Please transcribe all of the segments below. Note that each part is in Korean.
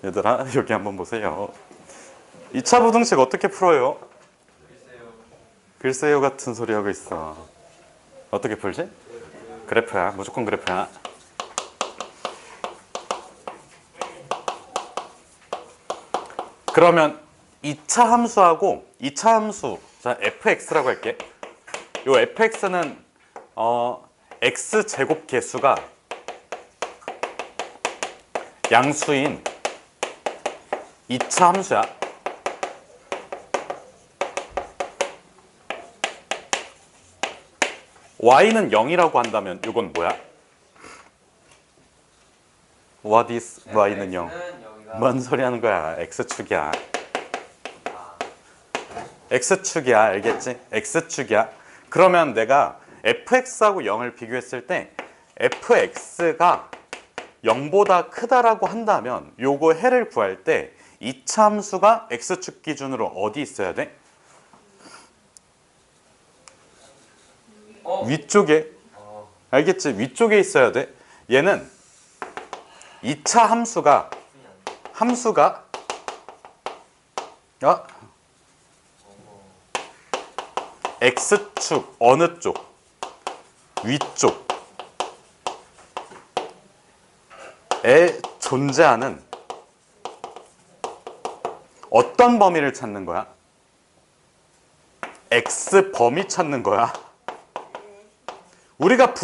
얘들아 여기 한번 보세요. 2차 부등식 어떻게 풀어요? 글쎄요 같은 소리 하고 있어. 어떻게 풀지? 그래프야. 무조건 그래프야. 그러면 2차 함수하고 2차 함수, 자 fx라고 할게. 요 fx는 x제곱 개수가 양수인 2차 함수야. y는 0이라고 한다면 이건 뭐야? What is y는 0? 뭔 소리 하는 거야? x축이야. x축이야. 알겠지? x축이야. 그러면 내가 fx하고 0을 비교했을 때 fx가 0보다 크다라고 한다면 요거 해를 구할 때 2차 함수가 x축 기준으로 어디 있어야 돼? 위쪽에. 알겠지? 위쪽에 있어야 돼. 얘는 2차 함수가 x축 어느 쪽? 위쪽에 존재하는 어떤 범위를 찾는 거야? x 범위 찾는 거야. 우리가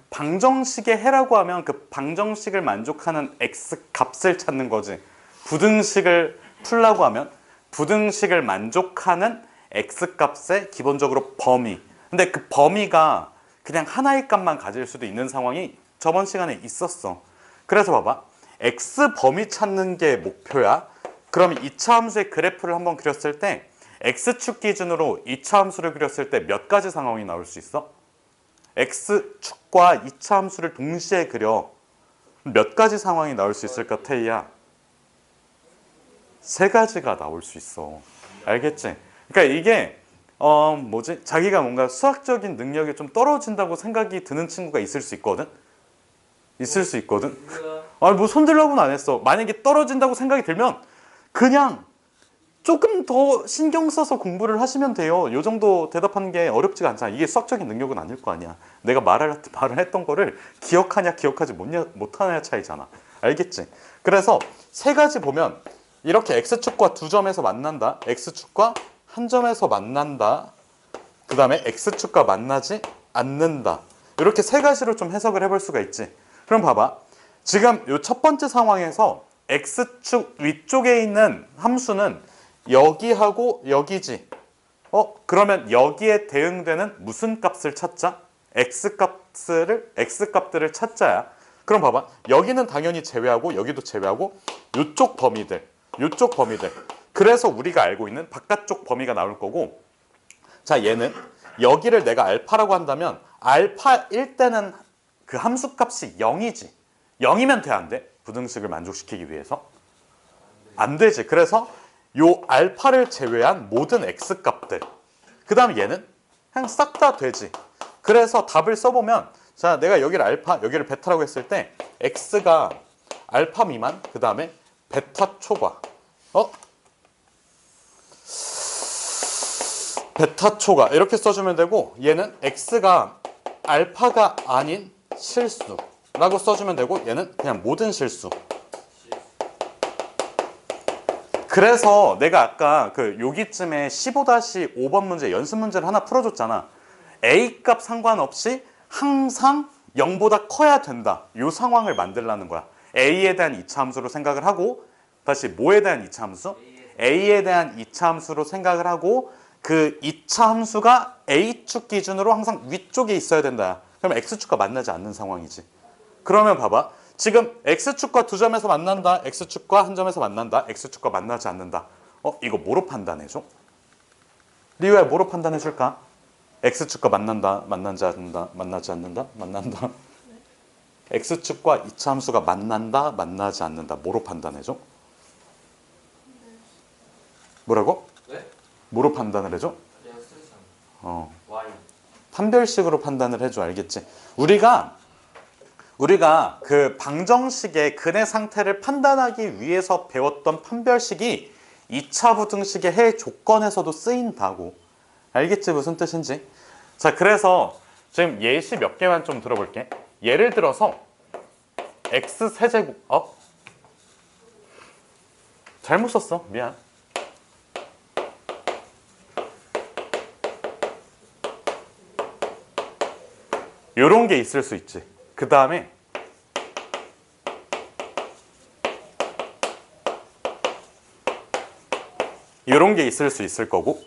방정식의 해라고 하면 그 방정식을 만족하는 x 값을 찾는 거지. 부등식을 풀라고 하면 부등식을 만족하는 x 값의 기본적으로 범위. 근데 그 범위가 그냥 하나의 값만 가질 수도 있는 상황이 저번 시간에 있었어. 그래서 봐봐. x 범위 찾는 게 목표야. 그럼 2차 함수의 그래프를 한번 그렸을 때 x축 기준으로 2차 함수를 그렸을 때 몇 가지 상황이 나올 수 있어? x축과 2차 함수를 동시에 그려. 몇 가지 상황이 나올 수 있을까, 태희야? 3가지가 나올 수 있어. 알겠지? 그러니까 이게 자기가 뭔가 수학적인 능력이 좀 떨어진다고 생각이 드는 친구가 있을 수 있거든? 있을 수 있거든? 아니 뭐 손들라고는 안 했어. 만약에 떨어진다고 생각이 들면 그냥 조금 더 신경 써서 공부를 하시면 돼요. 요 정도 대답하는 게 어렵지가 않잖아. 이게 수학적인 능력은 아닐 거 아니야. 내가 말을 했던 거를 기억하냐 기억하지 못하냐 차이잖아. 알겠지? 그래서 3가지 보면 이렇게 x축과 2점에서 만난다. x축과 1점에서 만난다. 그 다음에 x축과 만나지 않는다. 이렇게 3가지로 좀 해석을 해볼 수가 있지. 그럼 봐봐. 지금 이 첫 번째 상황에서 x축 위쪽에 있는 함수는 여기하고 여기지. 그러면 여기에 대응되는 무슨 값을 찾자? x값들을 찾자야. 그럼 봐봐. 여기는 당연히 제외하고 여기도 제외하고 요쪽 범위들. 그래서 우리가 알고 있는 바깥쪽 범위가 나올 거고, 자 얘는 여기를 내가 알파라고 한다면 알파일 때는 그 함수값이 0이지. 0이면 돼, 안 돼? 부등식을 만족시키기 위해서? 안 되지. 그래서 요 알파를 제외한 모든 x값들. 그 다음에 얘는 그냥 싹 다 되지. 그래서 답을 써보면, 자 내가 여기를 알파, 여기를 베타라고 했을 때 x가 알파 미만, 그 다음에 베타 초과. 베타 초과 이렇게 써주면 되고, 얘는 x가 알파가 아닌 실수라고 써주면 되고, 얘는 그냥 모든 실수. 그래서 내가 아까 여기쯤에 15-5번 문제 연습 문제를 하나 풀어줬잖아. A값 상관없이 항상 0보다 커야 된다. 이 상황을 만들라는 거야. A에 대한 2차 함수로 생각을 하고, 다시 뭐에 대한 2차 함수? A에 대한 2차 함수로 생각을 하고, 그 2차 함수가 A축 기준으로 항상 위쪽에 있어야 된다. 그럼 X축과 만나지 않는 상황이지. 그러면 봐봐. 지금 X축과 2점에서 만난다. X축과 1점에서 만난다. X축과 만나지 않는다. 이거 뭐로 판단해줘? 리우야, 뭐로 판단해줄까? X축과 만난다. 만나지 않는다. 만나지 않는다. 만난다. X축과 2차 함수가 만난다. 만나지 않는다. 뭐로 판단해줘? 뭐라고? 네? 뭐로 판단을 해줘? Y. 판별식으로 판단을 해줘. 알겠지? 우리가 우리가 그 방정식의 근의 상태를 판단하기 위해서 배웠던 판별식이 2차 부등식의 해 조건에서도 쓰인다고. 알겠지 무슨 뜻인지? 자, 그래서 지금 예시 몇 개만 좀 들어볼게. 예를 들어서 x 세제곱 잘못 썼어. 미안. 요런 게 있을 수 있지. 그 다음에 요런 게 있을 수 있을 거고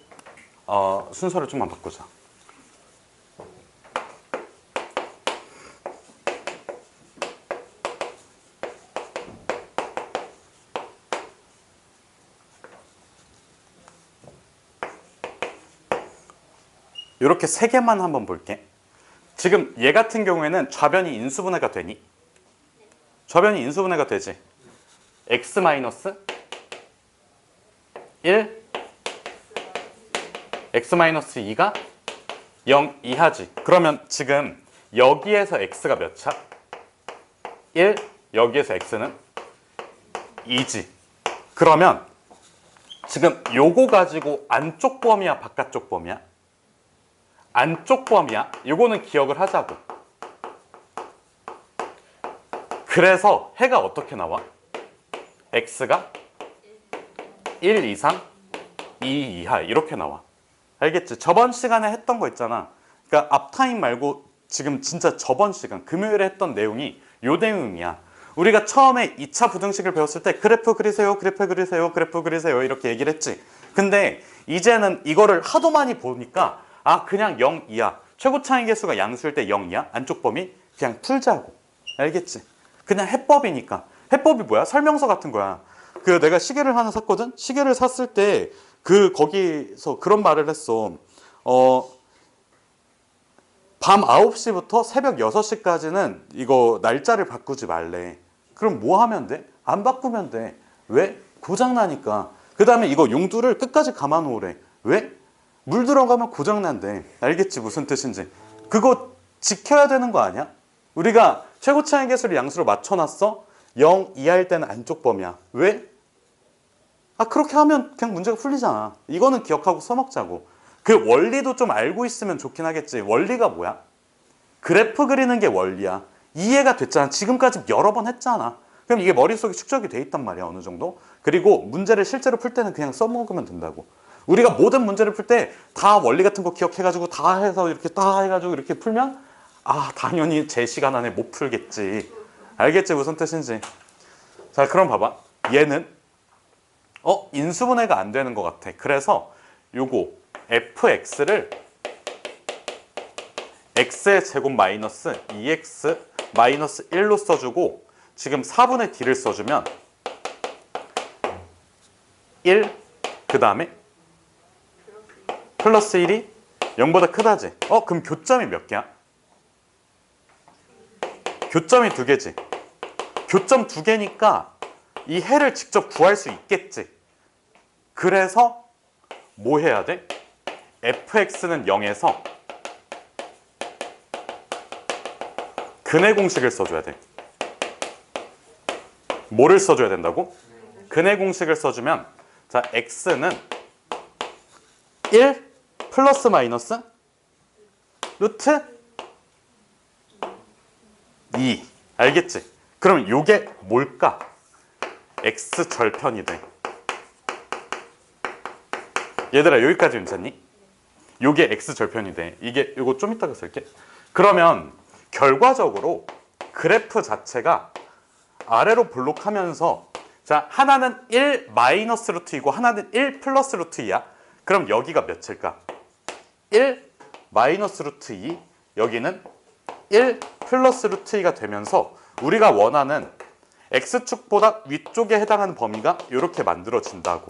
순서를 좀만 바꾸자. 이렇게 세 개만 한번 볼게. 지금 얘 같은 경우에는 좌변이 인수분해가 되니? 좌변이 인수분해가 되지. x 마이너스 1, x 마이너스 2가 0 이하지. 그러면 지금 여기에서 x가 몇 차? 1, 여기에서 x는 2지. 그러면 지금 요거 가지고 안쪽 범위야, 바깥쪽 범위야? 안쪽 범위야. 요거는 기억을 하자고. 그래서 해가 어떻게 나와? x가 1 이상 2 이하 이렇게 나와. 알겠지? 저번 시간에 했던 거 있잖아. 그러니까 앞타임 말고 지금 진짜 저번 시간 금요일에 했던 내용이 요 내용이야. 우리가 처음에 2차 부등식을 배웠을 때 그래프 그리세요, 그래프 그리세요, 그래프 그리세요 이렇게 얘기를 했지. 근데 이제는 이거를 하도 많이 보니까 그냥 0 이하. 최고 차이 계수가 양수일 때 0 이하. 안쪽 범위 그냥 풀자고. 알겠지? 그냥 해법이니까. 해법이 뭐야? 설명서 같은 거야. 그 내가 시계를 하나 샀거든? 시계를 샀을 때 거기서 그런 말을 했어. 밤 9시부터 새벽 6시까지는 이거 날짜를 바꾸지 말래. 그럼 뭐 하면 돼? 안 바꾸면 돼. 왜? 고장나니까. 그 다음에 이거 용두를 끝까지 감아놓으래. 왜? 물 들어가면 고장난대. 알겠지 무슨 뜻인지. 그거 지켜야 되는 거 아니야? 우리가 최고 차이 계수를 양수로 맞춰놨어. 0 이하일 때는 안쪽 범위야. 왜? 그렇게 하면 그냥 문제가 풀리잖아. 이거는 기억하고 써먹자고. 그 원리도 좀 알고 있으면 좋긴 하겠지. 원리가 뭐야? 그래프 그리는 게 원리야. 이해가 됐잖아. 지금까지 여러 번 했잖아. 그럼 이게 머릿속에 축적이 돼 있단 말이야 어느 정도. 그리고 문제를 실제로 풀 때는 그냥 써먹으면 된다고. 우리가 모든 문제를 풀 때 다 원리 같은 거 기억해가지고 다 해서 이렇게 다 해가지고 이렇게 풀면 당연히 제 시간 안에 못 풀겠지. 알겠지 무슨 뜻인지. 자, 그럼 봐봐. 얘는 인수분해가 안 되는 것 같아. 그래서 요거 fx를 x의 제곱 마이너스 2x 마이너스 1로 써주고 지금 4분의 d를 써주면 1 그 다음에 플러스 1이 0보다 크다지. 그럼 교점이 몇 개야? 교점이 2개지. 교점 2개니까 이 해를 직접 구할 수 있겠지. 그래서 뭐 해야 돼? fx는 0에서 근의 공식을 써줘야 돼. 뭐를 써줘야 된다고? 근의 공식을 써주면 자, x는 1 플러스 마이너스 루트 2. 알겠지? 그럼 요게 뭘까? x 절편이 돼. 얘들아 여기까지 괜찮니? 요게 x 절편이 돼. 이거 좀 이따가 쓸게. 그러면 결과적으로 그래프 자체가 아래로 볼록하면서 자, 하나는 1 마이너스 루트 2고 하나는 1 플러스 루트 2야. 그럼 여기가 몇일까? 1 마이너스 루트 2, 여기는 1 플러스 루트 2가 되면서 우리가 원하는 x축보다 위쪽에 해당하는 범위가 이렇게 만들어진다고.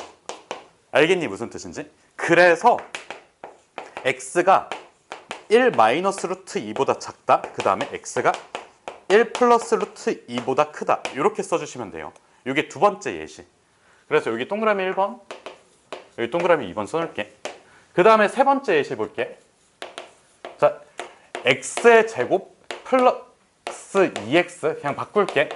알겠니 무슨 뜻인지? 그래서 x가 1 마이너스 루트 2보다 작다. 그 다음에 x가 1 플러스 루트 2보다 크다. 이렇게 써주시면 돼요. 이게 두 번째 예시. 그래서 여기 동그라미 1번, 여기 동그라미 2번 써놓을게. 그 다음에 세 번째 예시 볼게. 자, x의 제곱 플러스 플러스 2x 그냥 바꿀게.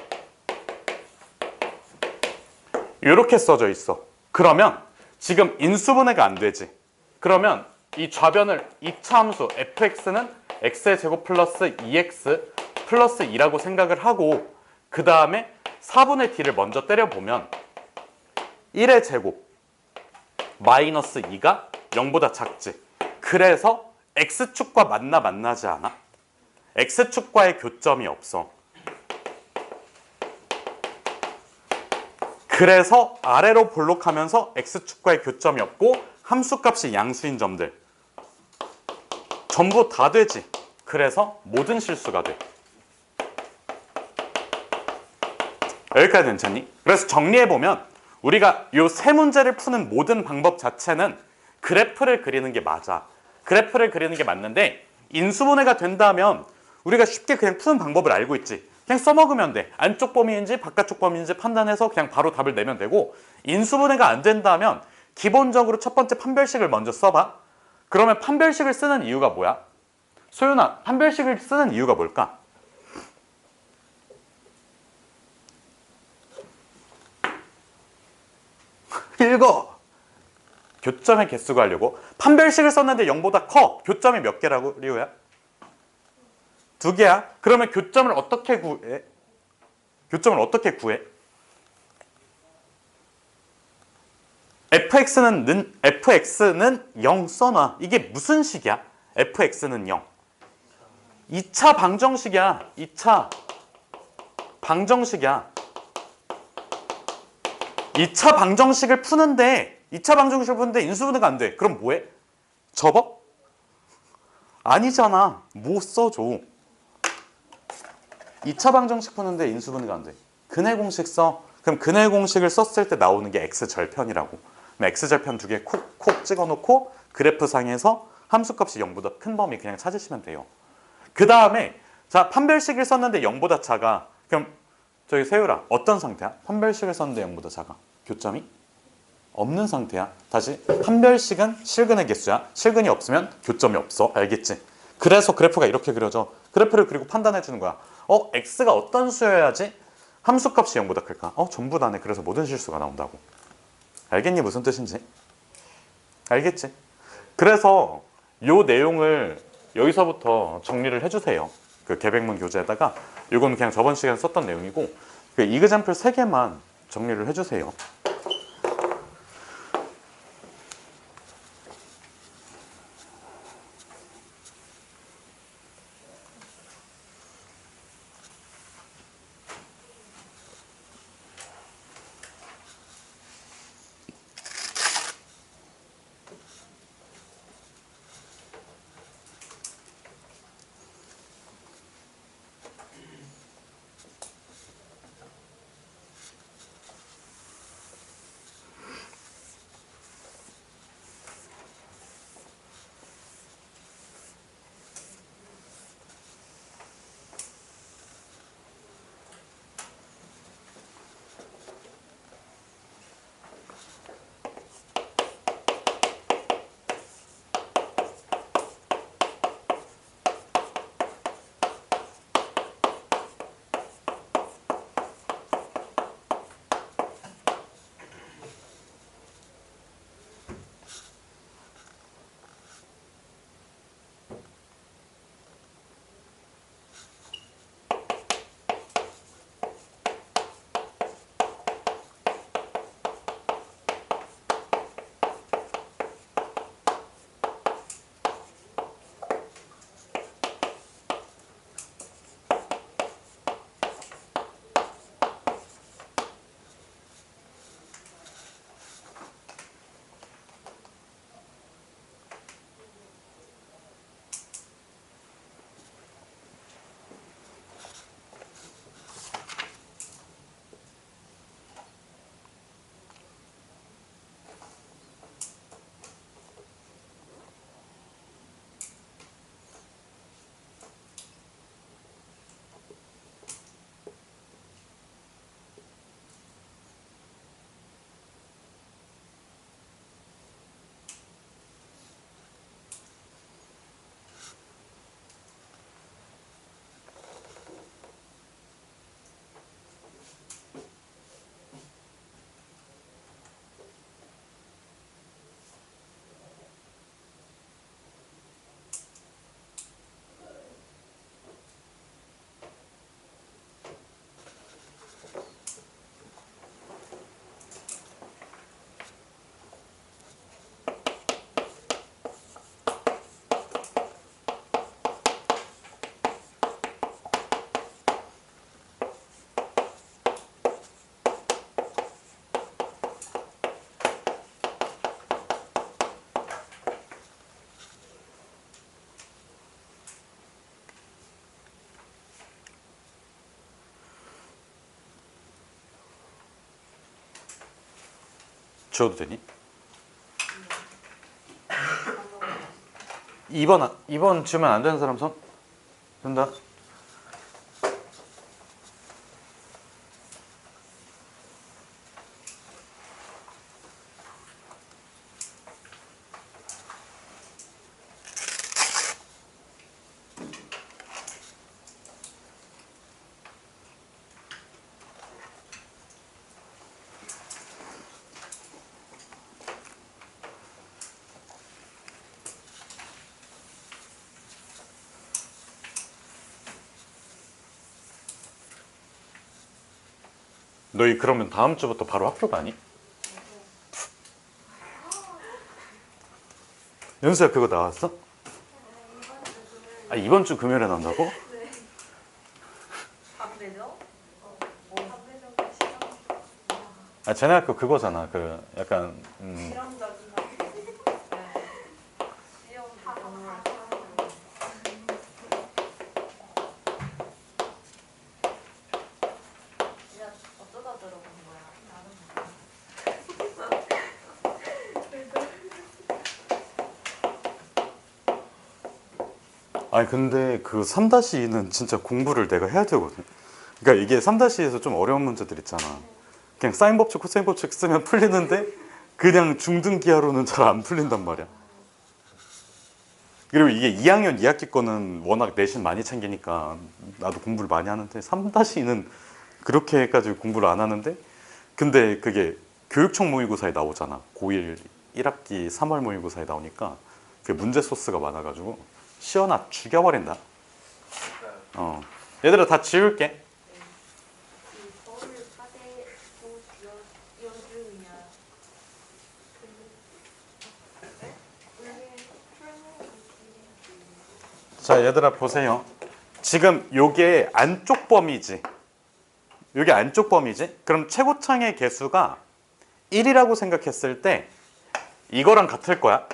이렇게 써져 있어. 그러면 지금 인수분해가 안 되지. 그러면 이 좌변을 2차 함수 fx는 x의 제곱 플러스 2x 플러스 2라고 생각을 하고 그 다음에 4분의 d를 먼저 때려보면 1의 제곱 마이너스 2가 0보다 작지. 그래서 x축과 만나지 않아? x축과의 교점이 없어. 그래서 아래로 볼록하면서 x축과의 교점이 없고 함수값이 양수인 점들 전부 다 되지. 그래서 모든 실수가 돼. 여기까지 괜찮니? 그래서 정리해보면 우리가 이 세 문제를 푸는 모든 방법 자체는 그래프를 그리는 게 맞아. 그래프를 그리는 게 맞는데 인수분해가 된다면 우리가 쉽게 그냥 푸는 방법을 알고 있지. 그냥 써먹으면 돼. 안쪽 범위인지 바깥쪽 범위인지 판단해서 그냥 바로 답을 내면 되고 인수분해가 안 된다면 기본적으로 첫 번째 판별식을 먼저 써봐. 그러면 판별식을 쓰는 이유가 뭐야? 소윤아, 판별식을 쓰는 이유가 뭘까? 읽어! 교점의 개수 구하려고. 판별식을 썼는데 0보다 커. 교점이 몇 개라고, 리우야? 2개야. 그러면 교점을 어떻게 구해? 교점을 어떻게 구해? fx는 0 써놔. 이게 무슨 식이야? fx는 0. 2차 방정식이야. 2차 방정식이야. 2차 방정식을 푸는데 인수분해가 안 돼. 그럼 뭐해? 접어? 아니잖아. 뭐 써줘. 2차 방정식 푸는데 인수분해가 안 돼. 근해 공식 써. 그럼 근해 공식을 썼을 때 나오는 게 x절편이라고. 그럼 x절편 두 개 콕 찍어놓고 그래프상에서 함수값이 0보다 큰 범위 그냥 찾으시면 돼요. 그 다음에 자 판별식을 썼는데 0보다 작아. 그럼 저기 세율아 어떤 상태야? 판별식을 썼는데 0보다 작아. 교점이 없는 상태야. 다시 판별식은 실근의 개수야. 실근이 없으면 교점이 없어. 알겠지? 그래서 그래프가 이렇게 그려져. 그래프를 그리고 판단해 주는 거야. x가 어떤 수여야지 함수값이 0보다 클까? 전부 다네. 그래서 모든 실수가 나온다고. 알겠니? 무슨 뜻인지? 알겠지? 그래서 요 내용을 여기서부터 정리를 해주세요. 그 계백문 교재에다가 이건 그냥 저번 시간에 썼던 내용이고 그 이그젬플 3개만 정리를 해주세요. 지워도 되니? 2번 지우면 안 되는 사람 손? 된다. 너희 그러면 다음 주부터 바로 학교 가니? 연수야 그거 나왔어? 아 이번 주 금요일에 나온다고? 네. 안 되죠? 아 쟤네 학교 그거잖아. 그 약간 실험적인 시험 부분을 야 어쩌다 들어본 거야? 아니 근데 그 3-2는 진짜 공부를 내가 해야 되거든. 그러니까 이게 3-2에서 좀 어려운 문제들 있잖아. 그냥 사인 법칙, 코사인 법칙 쓰면 풀리는데 그냥 중등기하로는 잘 안 풀린단 말이야. 그리고 이게 2학년 2학기 거는 워낙 내신 많이 챙기니까 나도 공부를 많이 하는데 3-2는 그렇게까지 공부를 안 하는데 근데 그게 교육청 모의고사에 나오잖아. 고1 1학기 3월 모의고사에 나오니까 그 문제 소스가 많아가지고 시연아 죽여버린다. 얘들아 다 지울게. 서울 사대 연주냐 자 얘들아 보세요. 지금 요게 안쪽 범위지. 요게 안쪽 범위지. 그럼 최고창의 개수가 1이라고 생각했을 때 이거랑 같을 거야.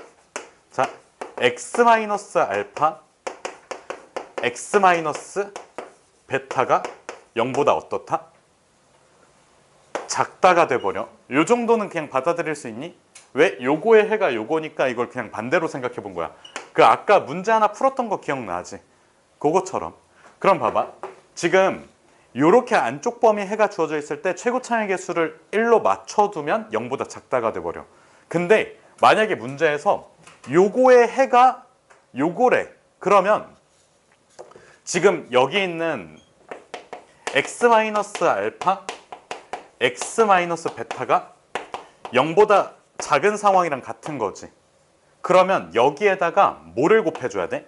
자 x-알파 x-베타가 0보다 어떻다? 작다가 돼버려. 요 정도는 그냥 받아들일 수 있니? 왜? 요거의 해가 요거니까 이걸 그냥 반대로 생각해 본 거야. 그 아까 문제 하나 풀었던 거 기억나지? 그거처럼. 그럼 봐봐. 지금 요렇게 안쪽 범위 해가 주어져 있을 때 최고차의 개수를 1로 맞춰두면 0보다 작다가 돼버려. 근데 만약에 문제에서 요거의 해가 요거래. 그러면 지금 여기 있는 x-알파, x-베타가 0보다 작은 상황이랑 같은 거지. 그러면 여기에다가 뭐를 곱해줘야 돼?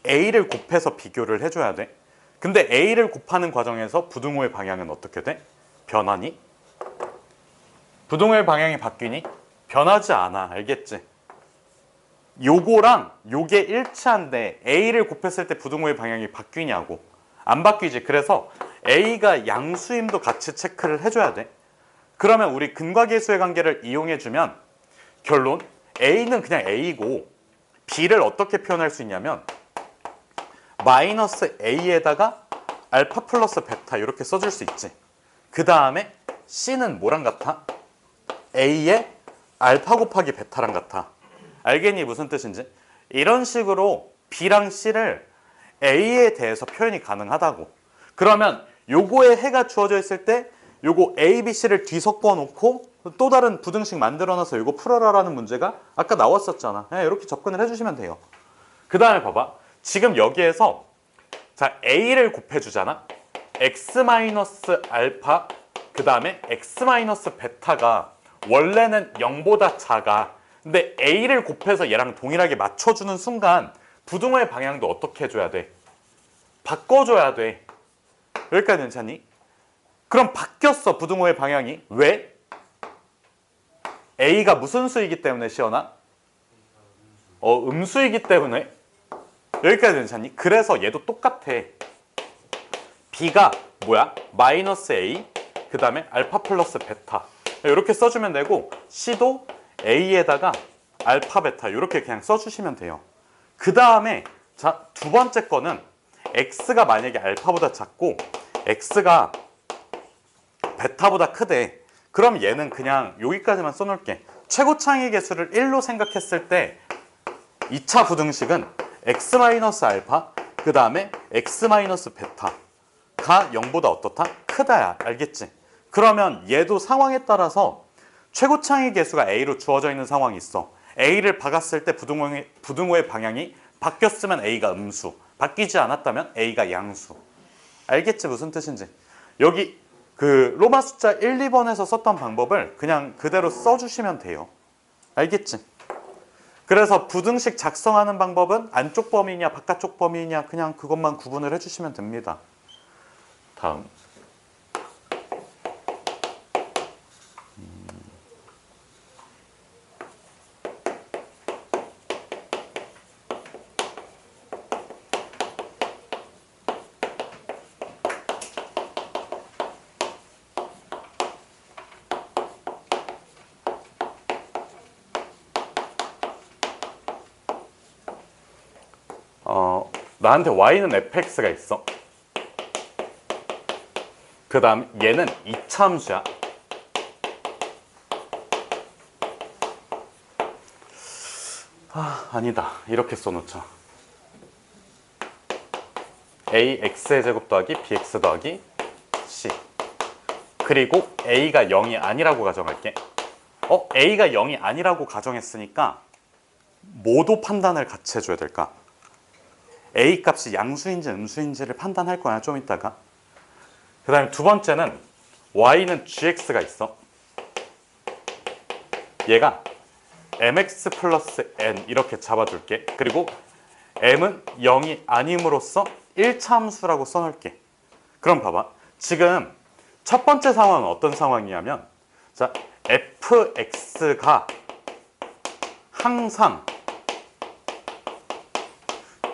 a를 곱해서 비교를 해줘야 돼. 근데 a를 곱하는 과정에서 부등호의 방향은 어떻게 돼? 변하니? 부등호의 방향이 바뀌니? 변하지 않아. 알겠지? 요거랑 요게 일치한데 a를 곱했을 때 부등호의 방향이 바뀌냐고. 안 바뀌지. 그래서 a가 양수임도 같이 체크를 해줘야 돼. 그러면 우리 근과계수의 관계를 이용해주면 결론 a는 그냥 a고 b를 어떻게 표현할 수 있냐면 마이너스 a에다가 알파 플러스 베타 이렇게 써줄 수 있지. 그 다음에 c는 뭐랑 같아? a에 알파 곱하기 베타랑 같아. 알겠니? 무슨 뜻인지? 이런 식으로 b랑 c를 a에 대해서 표현이 가능하다고. 그러면 요거에 해가 주어져 있을 때 요거 a, b, c를 뒤섞어 놓고 또 다른 부등식 만들어놔서 요거 풀어라라는 문제가 아까 나왔었잖아. 이렇게 접근을 해주시면 돼요. 그 다음에 봐봐. 지금 여기에서 자 a를 곱해주잖아. x-알파 그 다음에 x-베타가 원래는 0보다 작아. 근데 a를 곱해서 얘랑 동일하게 맞춰주는 순간 부등호의 방향도 어떻게 해줘야 돼? 바꿔줘야 돼. 여기까지 괜찮니? 그럼 바뀌었어 부등호의 방향이. 왜? a가 무슨 수이기 때문에 시연아? 음수이기 때문에. 여기까지 괜찮니? 그래서 얘도 똑같아. b가 뭐야? 마이너스 a 그 다음에 알파 플러스 베타 이렇게 써주면 되고 c도 a에다가 알파 베타 이렇게 그냥 써주시면 돼요. 그 다음에 자 두 번째 거는 x가 만약에 알파보다 작고 x가 베타보다 크대. 그럼 얘는 그냥 여기까지만 써놓을게. 최고창의 개수를 1로 생각했을 때 2차 부등식은 x-알파 그 다음에 x-베타가 0보다 어떻다? 크다야. 알겠지? 그러면 얘도 상황에 따라서 최고창의 개수가 a로 주어져 있는 상황이 있어. a를 박았을 때 부등호의 방향이 바뀌었으면 a가 음수, 바뀌지 않았다면 a가 양수. 알겠지? 무슨 뜻인지. 여기 그 로마 숫자 1, 2번에서 썼던 방법을 그냥 그대로 써주시면 돼요. 알겠지? 그래서 부등식 작성하는 방법은 안쪽 범위냐 바깥쪽 범위냐 그냥 그것만 구분을 해주시면 됩니다. 다음. 나한테 y는 fx가 있어. 그 다음 얘는 2차 함수야. 아니다. 이렇게 써놓자. a x의 제곱 더하기 bx 더하기 c. 그리고 a가 0이 아니라고 가정할게. a가 0이 아니라고 가정했으니까 뭐도 판단을 같이 해줘야 될까? a 값이 양수인지 음수인지를 판단할 거야, 좀 이따가. 그 다음에 두 번째는 y는 gx가 있어. 얘가 mx 플러스 n 이렇게 잡아둘게. 그리고 m은 0이 아님으로써 1차 함수라고 써놓을게. 그럼 봐봐. 지금 첫 번째 상황은 어떤 상황이냐면, 자, fx가 항상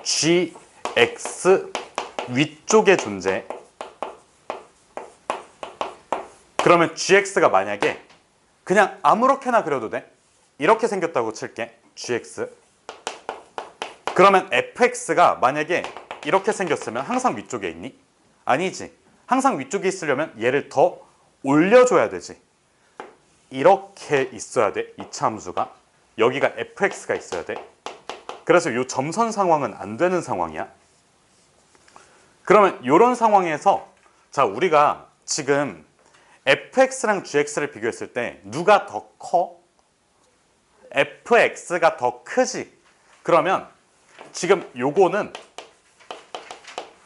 gx 위쪽에 존재해. 그러면 gx가 만약에 그냥 아무렇게나 그려도 돼. 이렇게 생겼다고 칠게. gx. 그러면 fx가 만약에 이렇게 생겼으면 항상 위쪽에 있니? 아니지. 항상 위쪽에 있으려면 얘를 더 올려줘야 되지. 이렇게 있어야 돼. 2차 함수가. 여기가 fx가 있어야 돼. 그래서 이 점선 상황은 안 되는 상황이야. 그러면 이런 상황에서 자, 우리가 지금 fx랑 gx를 비교했을 때 누가 더 커? fx가 더 크지. 그러면 지금 요거는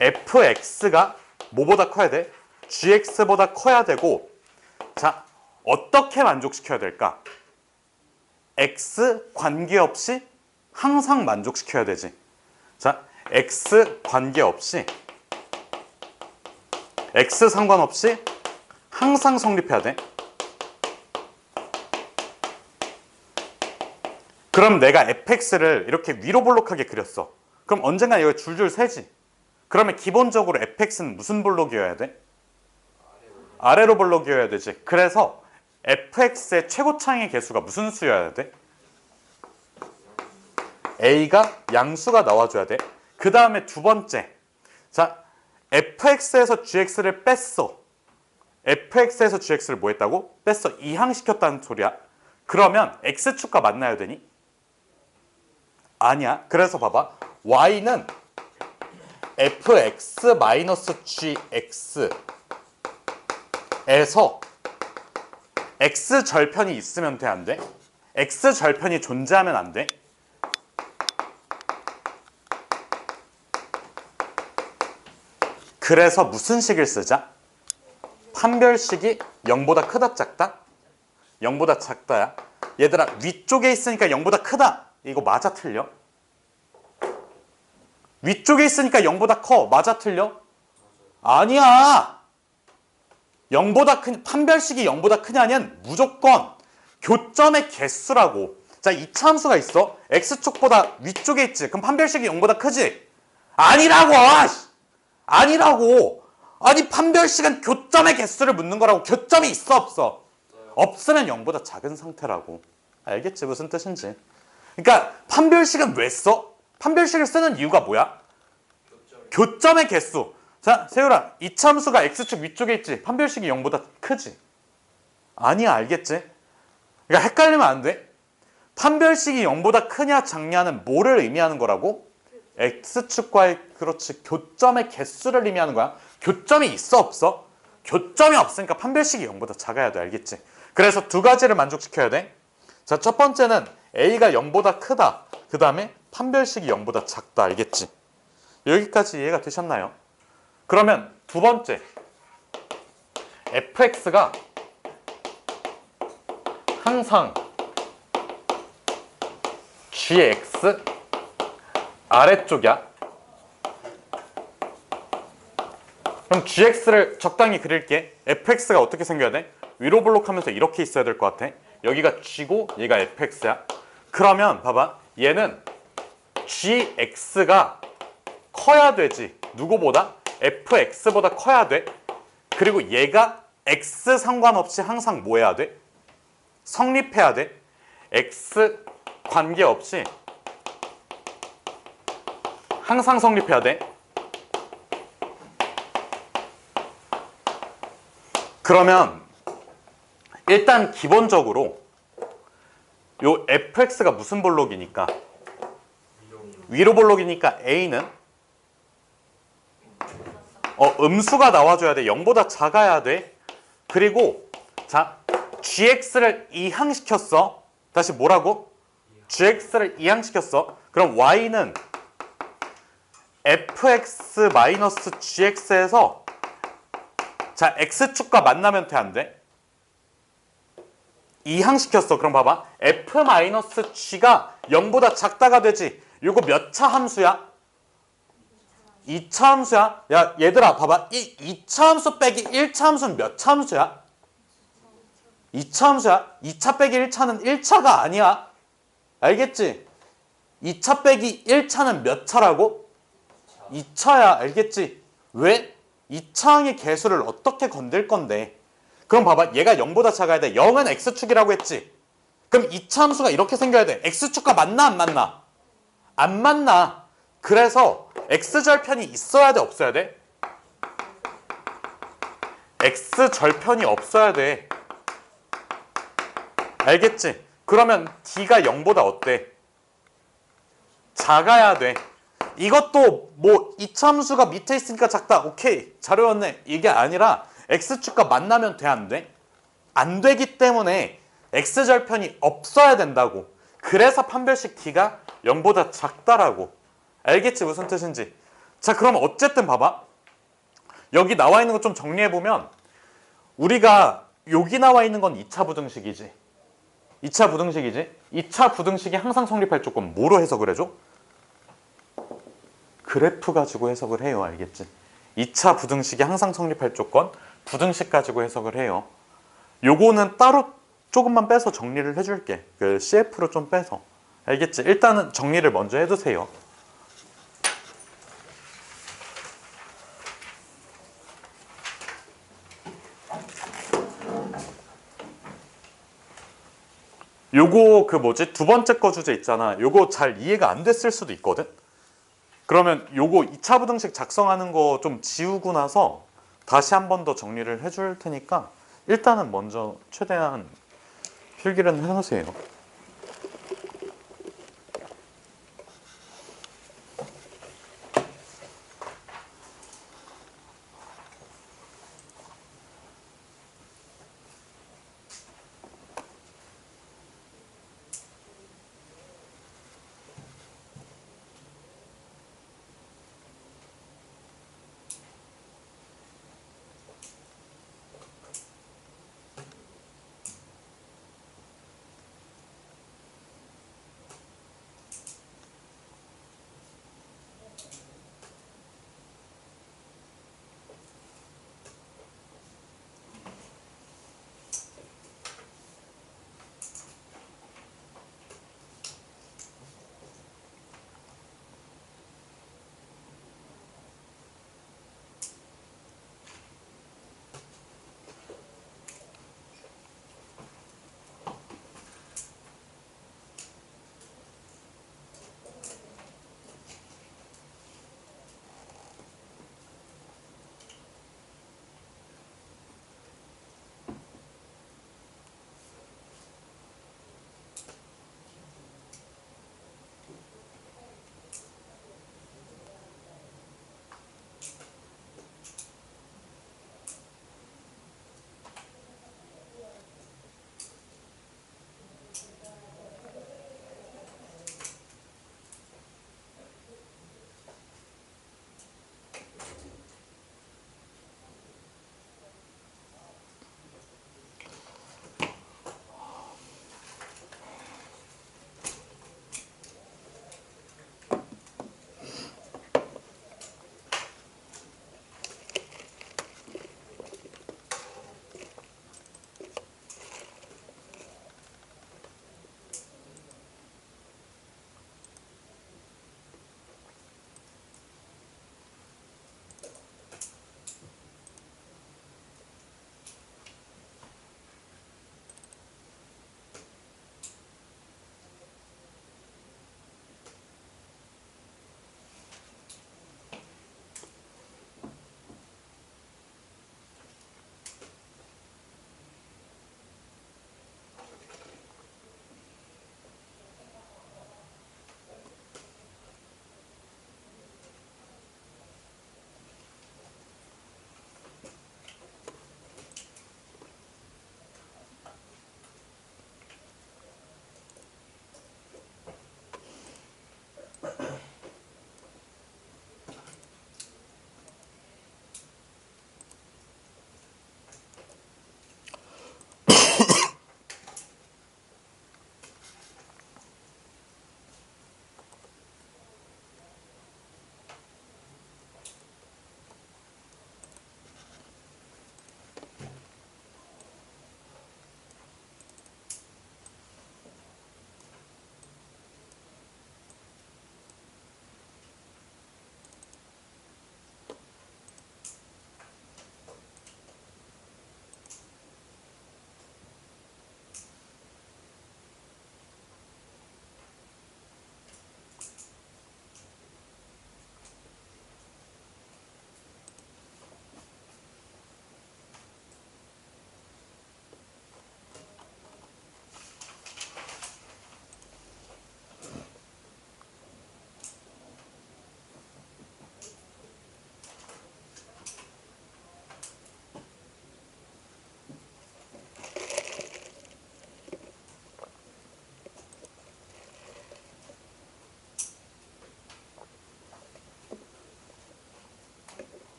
fx가 뭐보다 커야 돼? gx보다 커야 되고, 자, 어떻게 만족시켜야 될까? x 관계없이 항상 만족시켜야 되지. 자, x 관계없이, x 상관없이 항상 성립해야 돼. 그럼 내가 fx를 이렇게 위로 볼록하게 그렸어. 그럼 언젠가 이거 줄줄 세지. 그러면 기본적으로 fx는 무슨 볼록이어야 돼? 아래로 볼록이어야 되지. 그래서 fx의 최고창의 개수가 무슨 수여야 돼? a가 양수가 나와줘야 돼. 그 다음에 두 번째. 자, fx에서 gx를 뺐어. fx에서 gx를 뭐 했다고? 뺐어. 이항시켰다는 소리야. 그러면 x축과 만나야 되니? 아니야. 그래서 봐봐. y는 fx-gx에서 x절편이 있으면 돼, 안 돼? x절편이 존재하면 안 돼? 그래서 무슨 식을 쓰자? 판별식이 0보다 크다 작다? 0보다 작다야. 얘들아, 위쪽에 있으니까 0보다 크다. 이거 맞아 틀려? 위쪽에 있으니까 0보다 커. 맞아 틀려? 아니야. 0보다 큰, 판별식이 0보다 크냐는 무조건 교점의 개수라고. 자, 2차 함수가 있어. x축보다 위쪽에 있지. 그럼 판별식이 0보다 크지? 아니라고! 아니라고! 아니, 판별식은 교점의 개수를 묻는 거라고. 교점이 있어, 없어? 없으면 0보다 작은 상태라고. 알겠지? 무슨 뜻인지. 그러니까 판별식은 왜 써? 판별식을 쓰는 이유가 뭐야? 교점의 개수. 자, 세율아, 2차 함수가 x축 위쪽에 있지. 판별식이 0보다 크지. 아니야, 알겠지? 그러니까 헷갈리면 안 돼. 판별식이 0보다 크냐 작냐는 뭐를 의미하는 거라고? x축과의 그렇지 교점의 개수를 의미하는 거야. 교점이 있어 없어? 교점이 없으니까 판별식이 0보다 작아야 돼. 알겠지? 그래서 두 가지를 만족시켜야 돼. 자, 첫 번째는 a가 0보다 크다. 그 다음에 판별식이 0보다 작다. 알겠지? 여기까지 이해가 되셨나요? 그러면 두 번째 fx가 항상 gx 아래쪽이야. 그럼 gx를 적당히 그릴게. fx가 어떻게 생겨야 돼? 위로 블록하면서 이렇게 있어야 될 것 같아. 여기가 g고 얘가 fx야. 그러면 봐봐. 얘는 gx가 커야 되지. 누구보다? fx보다 커야 돼. 그리고 얘가 x 상관없이 항상 뭐 해야 돼? 성립해야 돼. x 관계없이 항상 성립해야 돼. 그러면 일단 기본적으로 요 fx가 무슨 볼록이니까? 위로 볼록이니까 a는 음수가 나와줘야 돼. 0보다 작아야 돼. 그리고 자 gx를 이항시켰어. 다시 뭐라고? gx를 이항시켰어. 그럼 y는 fx-gx에서 자 x축과 만나면 돼 안 돼? 이항시켰어. 그럼 봐봐. f-g가 0보다 작다가 되지. 이거 몇 차 함수야? 2차 함수야. 야 얘들아 봐봐. 이 2차 함수 빼기 1차 함수는 몇 차 함수야? 2차 함수야. 2차 빼기 1차는 1차가 아니야. 알겠지? 2차 빼기 1차는 몇 차라고? 2차야. 알겠지? 왜? 2차항의 개수를 어떻게 건들 건데? 그럼 봐봐. 얘가 0보다 작아야 돼. 0은 x축이라고 했지? 그럼 2차 함수가 이렇게 생겨야 돼. x축과 만나 안 만나? 안 만나. 그래서 x절편이 있어야 돼 없어야 돼? x절편이 없어야 돼. 알겠지? 그러면 d가 0보다 어때? 작아야 돼. 이것도 뭐 이참수가 밑에 있으니까 작다. 오케이. 잘 외웠네. 이게 아니라 x축과 만나면 돼 안 돼? 안 되기 때문에 x절편이 없어야 된다고. 그래서 판별식 d가 0보다 작다라고. 알겠지? 무슨 뜻인지. 자 그럼 어쨌든 봐봐. 여기 나와 있는 거 좀 정리해보면 우리가 여기 나와 있는 건 2차 부등식이지. 2차 부등식이지. 2차 부등식이 항상 성립할 조건 뭐로 해석을 해줘? 그래프 가지고 해석을 해요. 알겠지? 2차 부등식이 항상 성립할 조건 부등식 가지고 해석을 해요. 요거는 따로 조금만 빼서 정리를 해줄게. 그 CF로 좀 빼서. 알겠지? 일단은 정리를 먼저 해두세요. 요거 그 뭐지? 두 번째 거 주제 있잖아. 요거 잘 이해가 안 됐을 수도 있거든? 그러면 요거 2차 부등식 작성하는 거 좀 지우고 나서 다시 한 번 더 정리를 해줄 테니까 일단은 먼저 최대한 필기를 해놓으세요.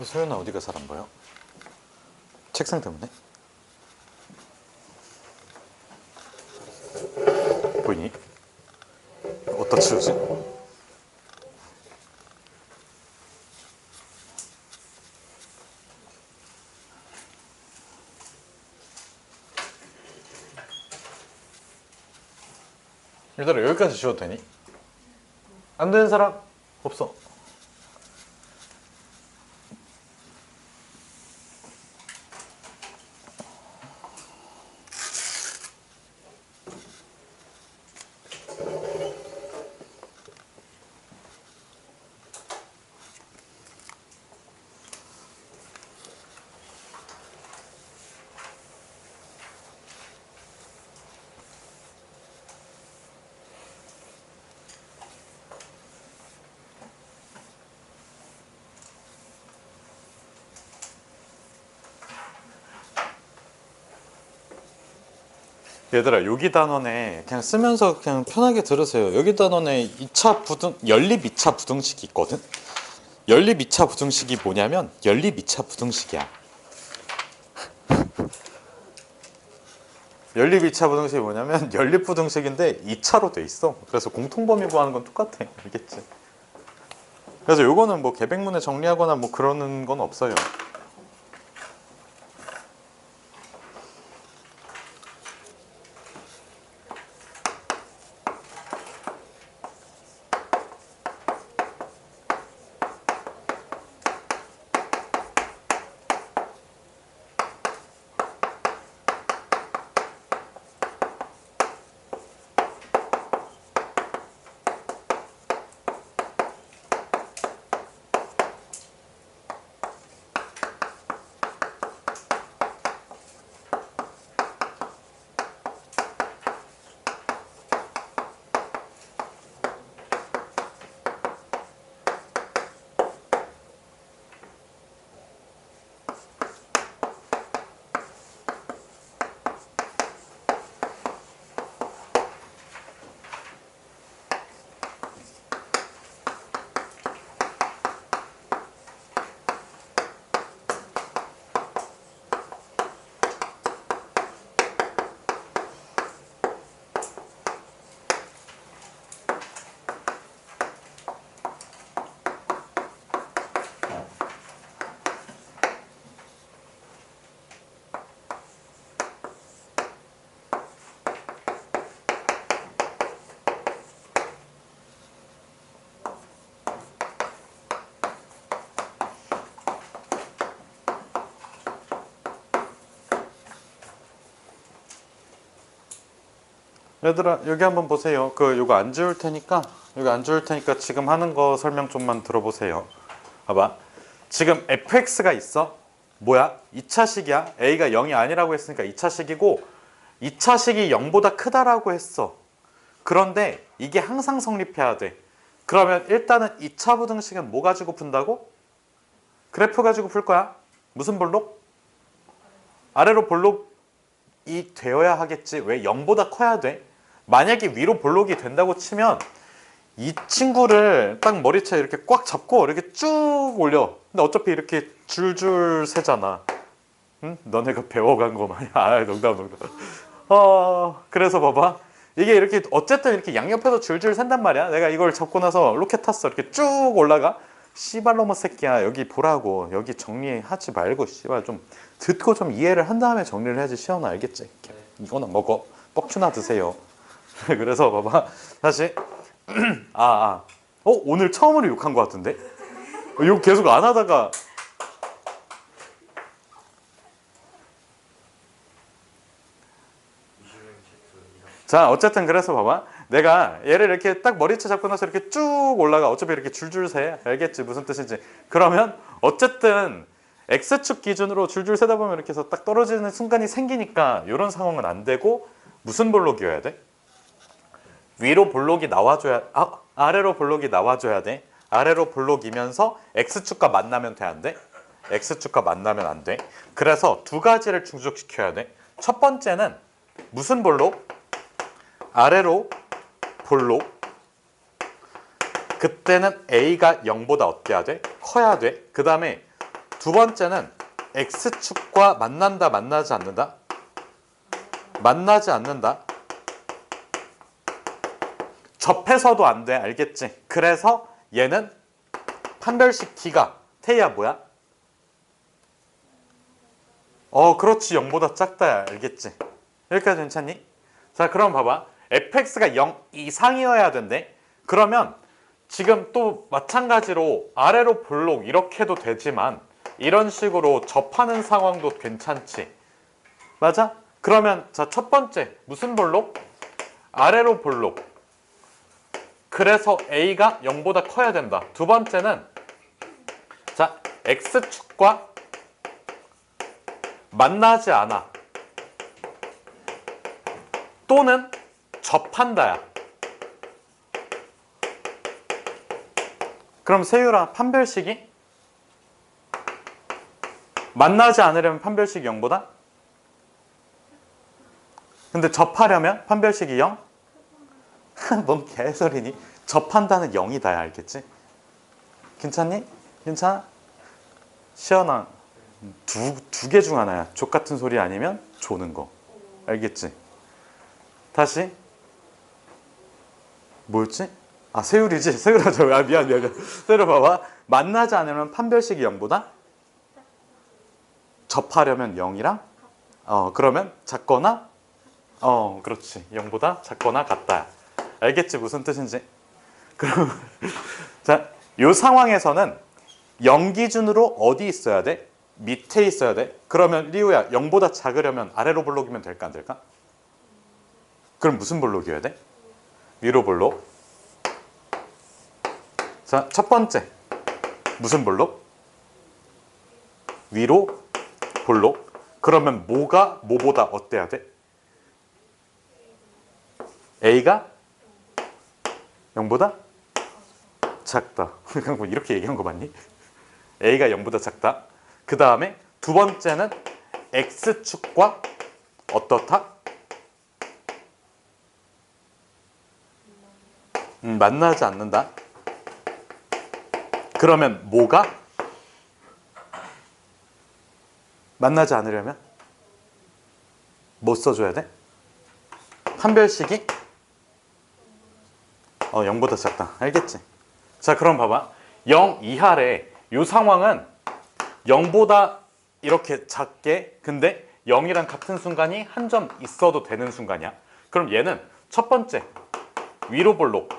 소연아 어디가 잘 안 보여? 책상 때문에? 보이니? 어디다 치우지? 얘들아 여기까지 지워도 되니? 안 되는 사람? 없어. 얘들아 여기 단원에 그냥 쓰면서 그냥 편하게 들으세요. 여기 단원에 2차 부등 연립 2차 부등식이 있거든. 연립 2차 부등식이 뭐냐면 연립 2차 부등식이야. 연립 2차 부등식이 뭐냐면 연립 부등식인데 2차로 돼 있어. 그래서 공통범위 구하는 건 똑같아. 알겠지? 그래서 요거는 뭐 계백문에 정리하거나 뭐 그러는 건 없어요. 얘들아 여기 한번 보세요. 요거 안 지울 테니까 여기 안 지울 테니까 지금 하는 거 설명 좀만 들어보세요. 봐봐. 지금 fx가 있어. 뭐야? 2차식이야. a가 0이 아니라고 했으니까 2차식이고 2차식이 0보다 크다라고 했어. 그런데 이게 항상 성립해야 돼. 그러면 일단은 2차 부등식은 뭐 가지고 푼다고? 그래프 가지고 풀 거야. 무슨 볼록? 아래로 볼록이 되어야 하겠지. 왜? 0보다 커야 돼. 만약에 위로 볼록이 된다고 치면 이 친구를 딱 머리채 이렇게 꽉 잡고 이렇게 쭉 올려. 근데 어차피 이렇게 줄줄 세잖아. 응? 너네가 배워간 거 마냥. 아, 농담. 그래서 봐봐. 이게 이렇게 어쨌든 이렇게 양옆에서 줄줄 샌단 말이야. 내가 이걸 잡고 나서 로켓 탔어. 이렇게 쭉 올라가. 씨발로머 새끼야. 여기 보라고. 여기 정리하지 말고 씨발 좀 듣고 좀 이해를 한 다음에 정리를 해야지. 시원아 알겠지? 이거나 먹어. 뻑추나 드세요. 그래서 봐봐. 다시. 오늘 처음으로 욕한 것 같은데? 욕 계속 안 하다가 자 어쨌든 그래서 봐봐. 내가 얘를 이렇게 딱 머리채 잡고 나서 이렇게 쭉 올라가. 어차피 이렇게 줄줄 세. 알겠지? 무슨 뜻인지. 그러면 어쨌든 X축 기준으로 줄줄 세다 보면 이렇게 해서 딱 떨어지는 순간이 생기니까 이런 상황은 안 되고 무슨 볼록이어야 돼? 위로 볼록이 나와줘야 아래로 볼록이 나와줘야 돼. 아래로 볼록이면서 X축과 만나면 돼, 안 돼? X축과 만나면 안 돼. 그래서 두 가지를 충족시켜야 돼. 첫 번째는 무슨 볼록? 아래로 볼록. 그때는 A가 0보다 어때야 돼? 커야 돼. 그 다음에 두 번째는 x축과 만난다, 만나지 않는다? 만나지 않는다. 접해서도 안 돼. 알겠지? 그래서 얘는 판별식 t가 태희야 뭐야? 그렇지. 0보다 작다. 알겠지? 여기까지 괜찮니? 자, 그럼 봐봐. fx가 0 이상이어야 된대. 그러면 지금 또 마찬가지로 아래로 볼록 이렇게 해도 되지만 이런 식으로 접하는 상황도 괜찮지. 맞아? 그러면 자, 첫 번째 무슨 볼록? 아래로 볼록. 그래서 a가 0보다 커야 된다. 두 번째는 자, x축과 만나지 않아. 또는 접한다야. 그럼 세율아, 판별식이 만나지 않으려면 판별식이 0보다? 근데 접하려면 판별식이 0? 뭔 개소리니? 접한다는 0이다. 알겠지? 괜찮니? 괜찮아? 시연아, 두 개 중 하나야. 족 같은 소리 아니면 조는 거. 알겠지? 다시. 뭐였지? 아, 세율이지? 세율아, 미안. 세율아, 봐봐. 만나지 않으면 판별식이 0보다? 접하려면 0이랑? 그러면 작거나? 그렇지. 0보다 작거나 같다. 알겠지? 무슨 뜻인지? 그럼, 자, 요 상황에서는 0 기준으로 어디 있어야 돼? 밑에 있어야 돼? 그러면 리우야, 0보다 작으려면 아래로 볼록이면 될까, 안 될까? 그럼 무슨 볼록이어야 돼? 위로 볼록. 자, 첫 번째. 무슨 볼록? 위로 볼록. 그러면 뭐가 뭐보다 어때야 돼? A가 0보다 작다. 뭐 이렇게 얘기한 거 맞니? A가 0보다 작다. 그 다음에 두 번째는 X축과 어떻다? 만나지 않는다. 그러면 뭐가? 만나지 않으려면 뭐 써줘야 돼? 판별식이 0보다 작다. 알겠지? 자, 그럼 봐봐. 0 이하래. 이 상황은 0보다 이렇게 작게, 근데 0이랑 같은 순간이 한 점 있어도 되는 순간이야. 그럼 얘는 첫 번째 위로 볼록.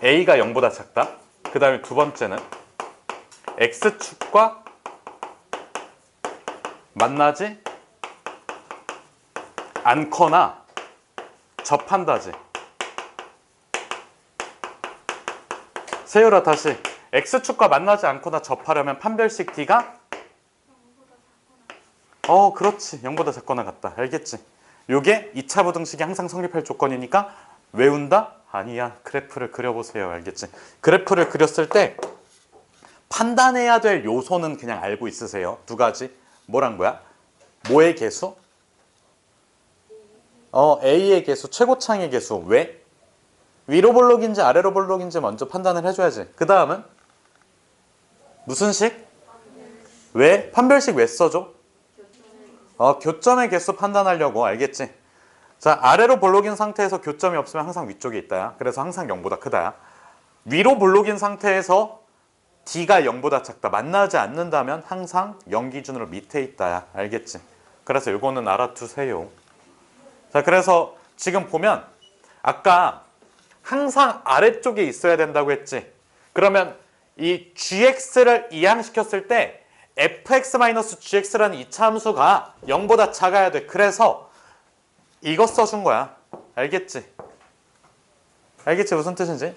A가 0보다 작다. 그 다음에 두 번째는 X축과 만나지 않거나 접한다지. 세율아, 다시. X축과 만나지 않거나 접하려면 판별식 D가? 그렇지. 0보다 작거나 같다. 알겠지? 요게 2차 부등식이 항상 성립할 조건이니까 외운다? 아니야. 그래프를 그려보세요. 알겠지? 그래프를 그렸을 때 판단해야 될 요소는 그냥 알고 있으세요. 두 가지. 뭐란 거야? 뭐의 개수? A의 개수, 최고창의 개수. 왜? 위로 볼록인지 아래로 볼록인지 먼저 판단을 해줘야지. 그 다음은 무슨 식? 왜? 판별식 왜 써줘? 교점의 개수 판단하려고. 알겠지? 자, 아래로 볼록인 상태에서 교점이 없으면 항상 위쪽에 있다야. 그래서 항상 0보다 크다야. 위로 볼록인 상태에서 D가 0보다 작다. 만나지 않는다면 항상 0 기준으로 밑에 있다야. 알겠지? 그래서 이거는 알아두세요. 자, 그래서 지금 보면 아까 항상 아래쪽에 있어야 된다고 했지. 그러면 이 gx를 이항시켰을 때 fx-gx라는 이차 함수가 0보다 작아야 돼. 그래서 이거 써준 거야. 알겠지? 알겠지? 무슨 뜻인지?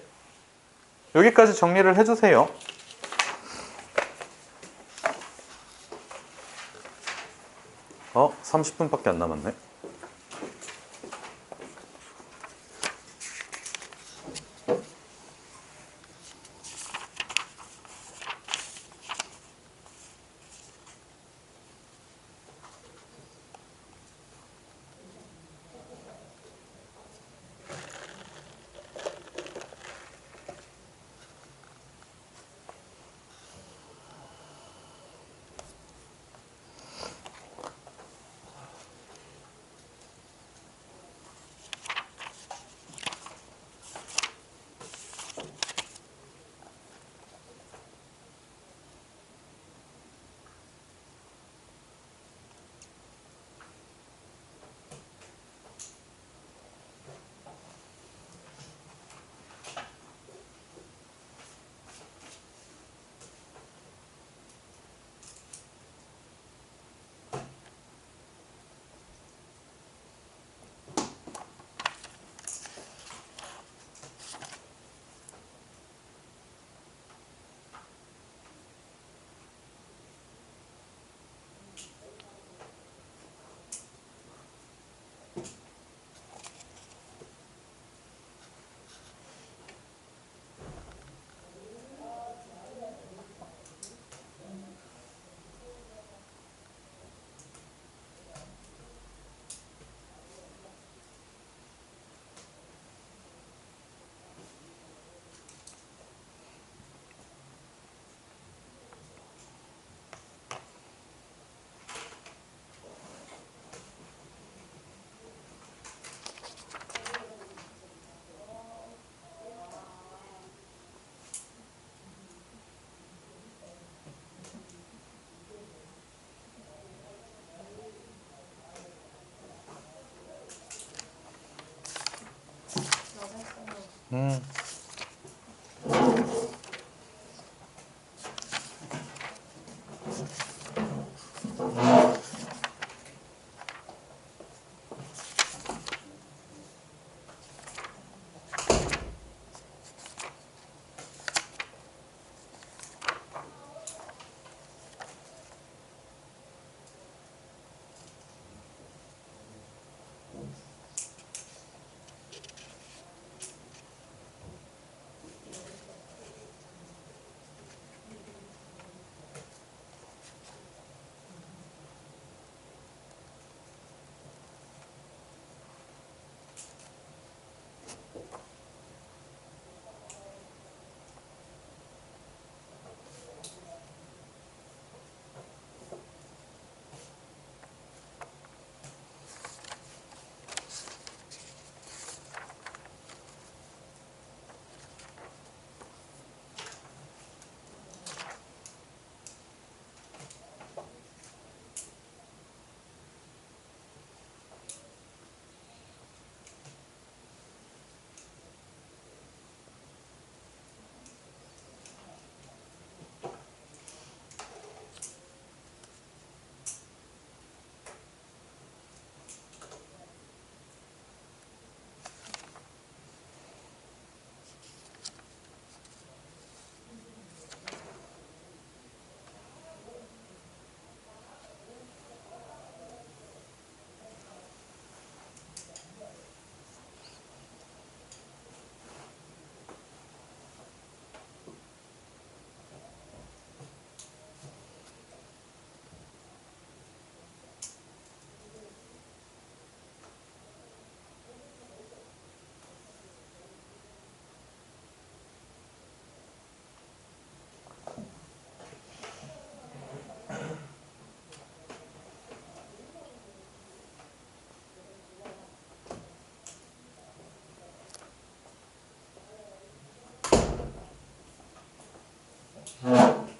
여기까지 정리를 해주세요. 30분밖에 안 남았네. 음.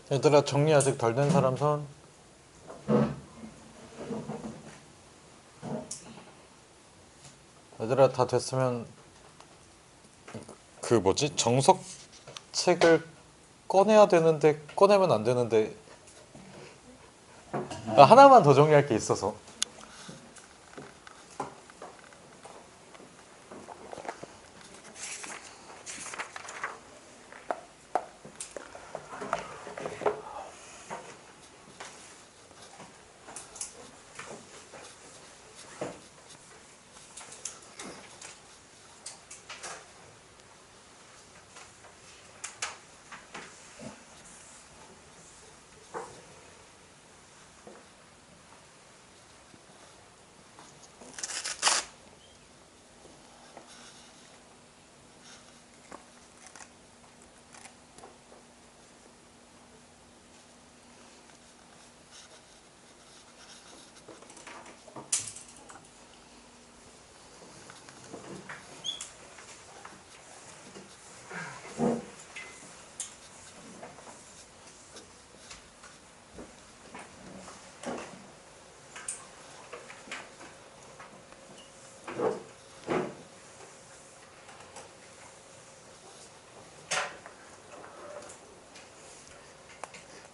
얘들아, 정리 아직 덜 된 사람 손. 얘들아, 다 됐으면 그 뭐지? 정석책을 꺼내야 되는데 꺼내면 안 되는데 하나만 더 정리할 게 있어서.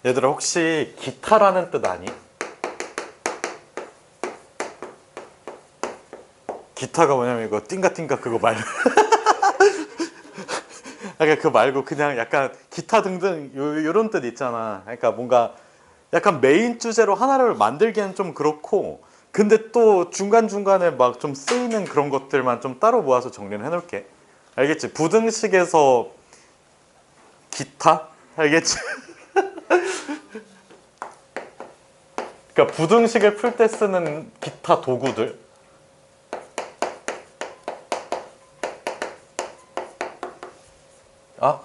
얘들아, 혹시 기타라는 뜻 아니? 기타가 뭐냐면 이거 띵가띵가 그거 말고 그러니까 그거 말고 그냥 약간 기타 등등 요런 뜻 있잖아. 그러니까 뭔가 약간 메인 주제로 하나를 만들기엔 좀 그렇고, 근데 또 중간중간에 막 좀 쓰이는 그런 것들만 좀 따로 모아서 정리를 해놓을게. 알겠지? 부등식에서 기타? 알겠지? 그러니까 부등식을 풀 때 쓰는 기타 도구들. 아,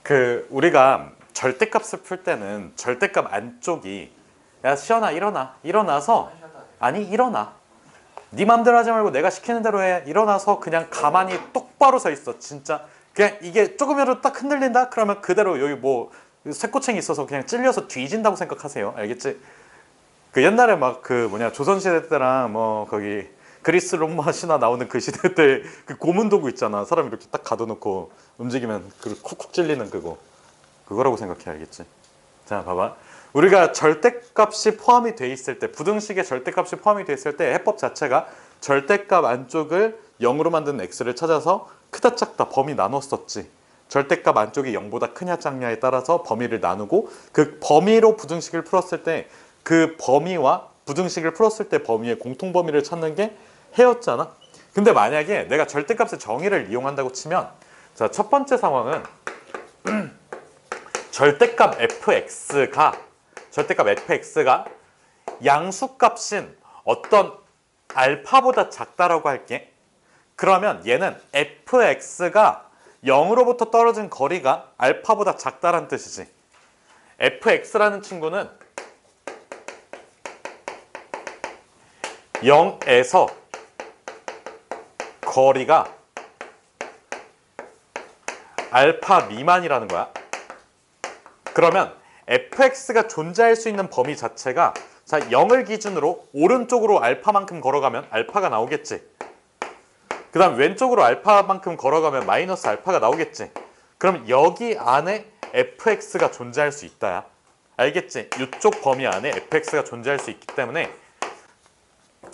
그 우리가 절대값을 풀 때는 절대값 안쪽이 야 시연아 일어나 일어나서 아니 일어나 네 맘대로 하지 말고 내가 시키는 대로 해. 일어나서 그냥 가만히 똑바로 서 있어. 진짜 그냥 이게 조금이라도 딱 흔들린다? 그러면 그대로 여기 뭐 쇠꼬챙이 있어서 그냥 찔려서 뒤진다고 생각하세요. 알겠지? 그 옛날에 막 그 뭐냐 조선시대 때랑 뭐 거기 그리스 로마 신화 나오는 그 시대 때 그 고문 도구 있잖아. 사람 이렇게 딱 가둬놓고 움직이면 그 쿡쿡 찔리는 그거라고 생각해. 알겠지? 자 봐봐. 우리가 절대값이 포함이 돼 있을 때, 부등식에 절대값이 포함이 돼 있을 때 해법 자체가 절대값 안쪽을 0으로 만든 x를 찾아서 크다 작다 범위 나눴었지. 절대값 안쪽이 0보다 크냐 작냐에 따라서 범위를 나누고 그 범위로 부등식을 풀었을 때 그 범위와 부등식을 풀었을 때 범위의 공통범위를 찾는 게 해였잖아. 근데 만약에 내가 절대값의 정의를 이용한다고 치면, 자, 첫 번째 상황은 절대값 fx가 양수값인 어떤 알파보다 작다라고 할게. 그러면 얘는 fx가 0으로부터 떨어진 거리가 알파보다 작다란 뜻이지. fx라는 친구는 0에서 거리가 알파 미만이라는 거야. 그러면 fx가 존재할 수 있는 범위 자체가, 자, 0을 기준으로 오른쪽으로 알파만큼 걸어가면 알파가 나오겠지. 그 다음 왼쪽으로 알파만큼 걸어가면 마이너스 알파가 나오겠지. 그럼 여기 안에 fx가 존재할 수 있다야. 알겠지? 이쪽 범위 안에 fx가 존재할 수 있기 때문에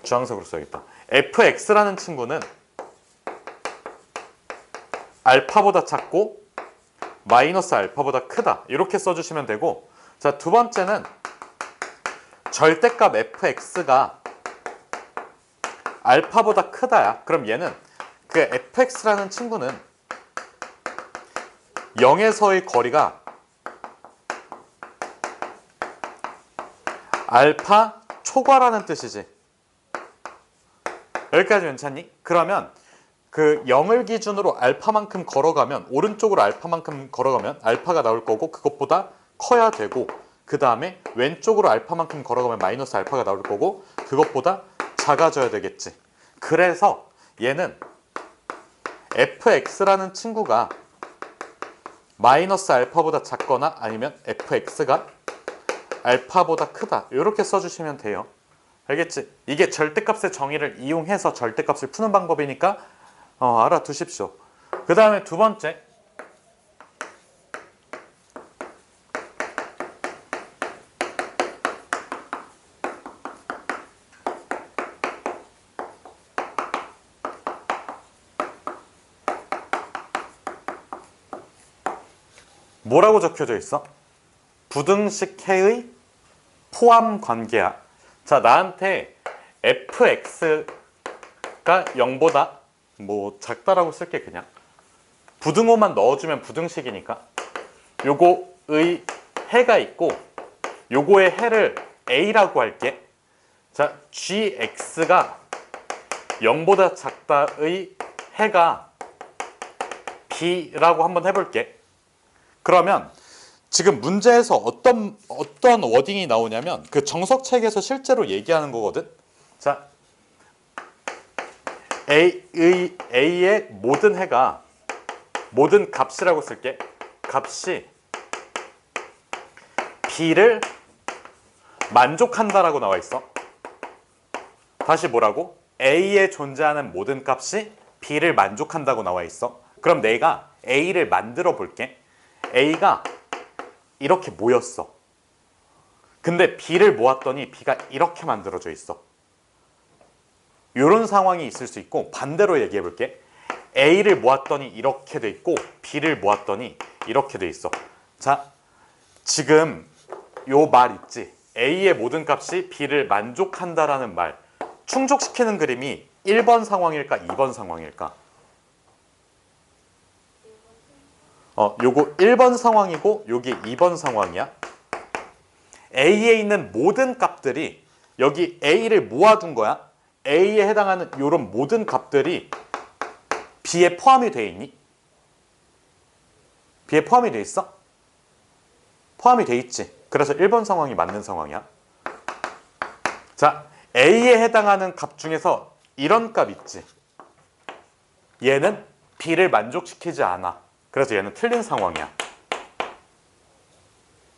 주황색으로 써야겠다. fx라는 친구는 알파보다 작고 마이너스 알파보다 크다. 이렇게 써주시면 되고, 자, 두 번째는 절대값 fx가 알파보다 크다야. 그럼 얘는 그 fx라는 친구는 0에서의 거리가 알파 초과라는 뜻이지. 여기까지 괜찮니? 그러면 그 0을 기준으로 알파만큼 걸어가면, 오른쪽으로 알파만큼 걸어가면 알파가 나올 거고 그것보다 커야 되고, 그 다음에 왼쪽으로 알파만큼 걸어가면 마이너스 알파가 나올 거고 그것보다 작아져야 되겠지. 그래서 얘는 fx라는 친구가 마이너스 알파보다 작거나 아니면 fx가 알파보다 크다. 이렇게 써주시면 돼요. 알겠지? 이게 절대값의 정의를 이용해서 절대값을 푸는 방법이니까 알아두십시오. 그 다음에 두 번째, 뭐라고 적혀져 있어? 부등식 해의 포함 관계야. 자, 나한테 fx가 0보다 뭐 작다라고 쓸게. 그냥 부등호만 넣어주면 부등식이니까 요거의 해가 있고 요거의 해를 a라고 할게. 자, gx가 0보다 작다의 해가 b라고 한번 해볼게. 그러면 지금 문제에서 어떤 워딩이 나오냐면 그 정석책에서 실제로 얘기하는 거거든. 자, A의 모든 해가, 모든 값이라고 쓸게. 값이 B를 만족한다라고 나와 있어. 다시 뭐라고? A에 존재하는 모든 값이 B를 만족한다고 나와 있어. 그럼 내가 A를 만들어 볼게. A가 이렇게 모였어. 근데 B를 모았더니 B가 이렇게 만들어져 있어. 이런 상황이 있을 수 있고, 반대로 얘기해 볼게. A를 모았더니 이렇게 돼 있고 B를 모았더니 이렇게 돼 있어. 자, 지금 요 말 있지? A의 모든 값이 B를 만족한다라는 말, 충족시키는 그림이 1번 상황일까 2번 상황일까? 요거 1번 상황이고 요게 2번 상황이야. A에 있는 모든 값들이, 여기 A를 모아둔 거야. A에 해당하는 요런 모든 값들이 B에 포함이 돼 있니? B에 포함이 돼 있어? 포함이 돼 있지. 그래서 1번 상황이 맞는 상황이야. 자, A에 해당하는 값 중에서 이런 값 있지. 얘는 B를 만족시키지 않아. 그래서 얘는 틀린 상황이야.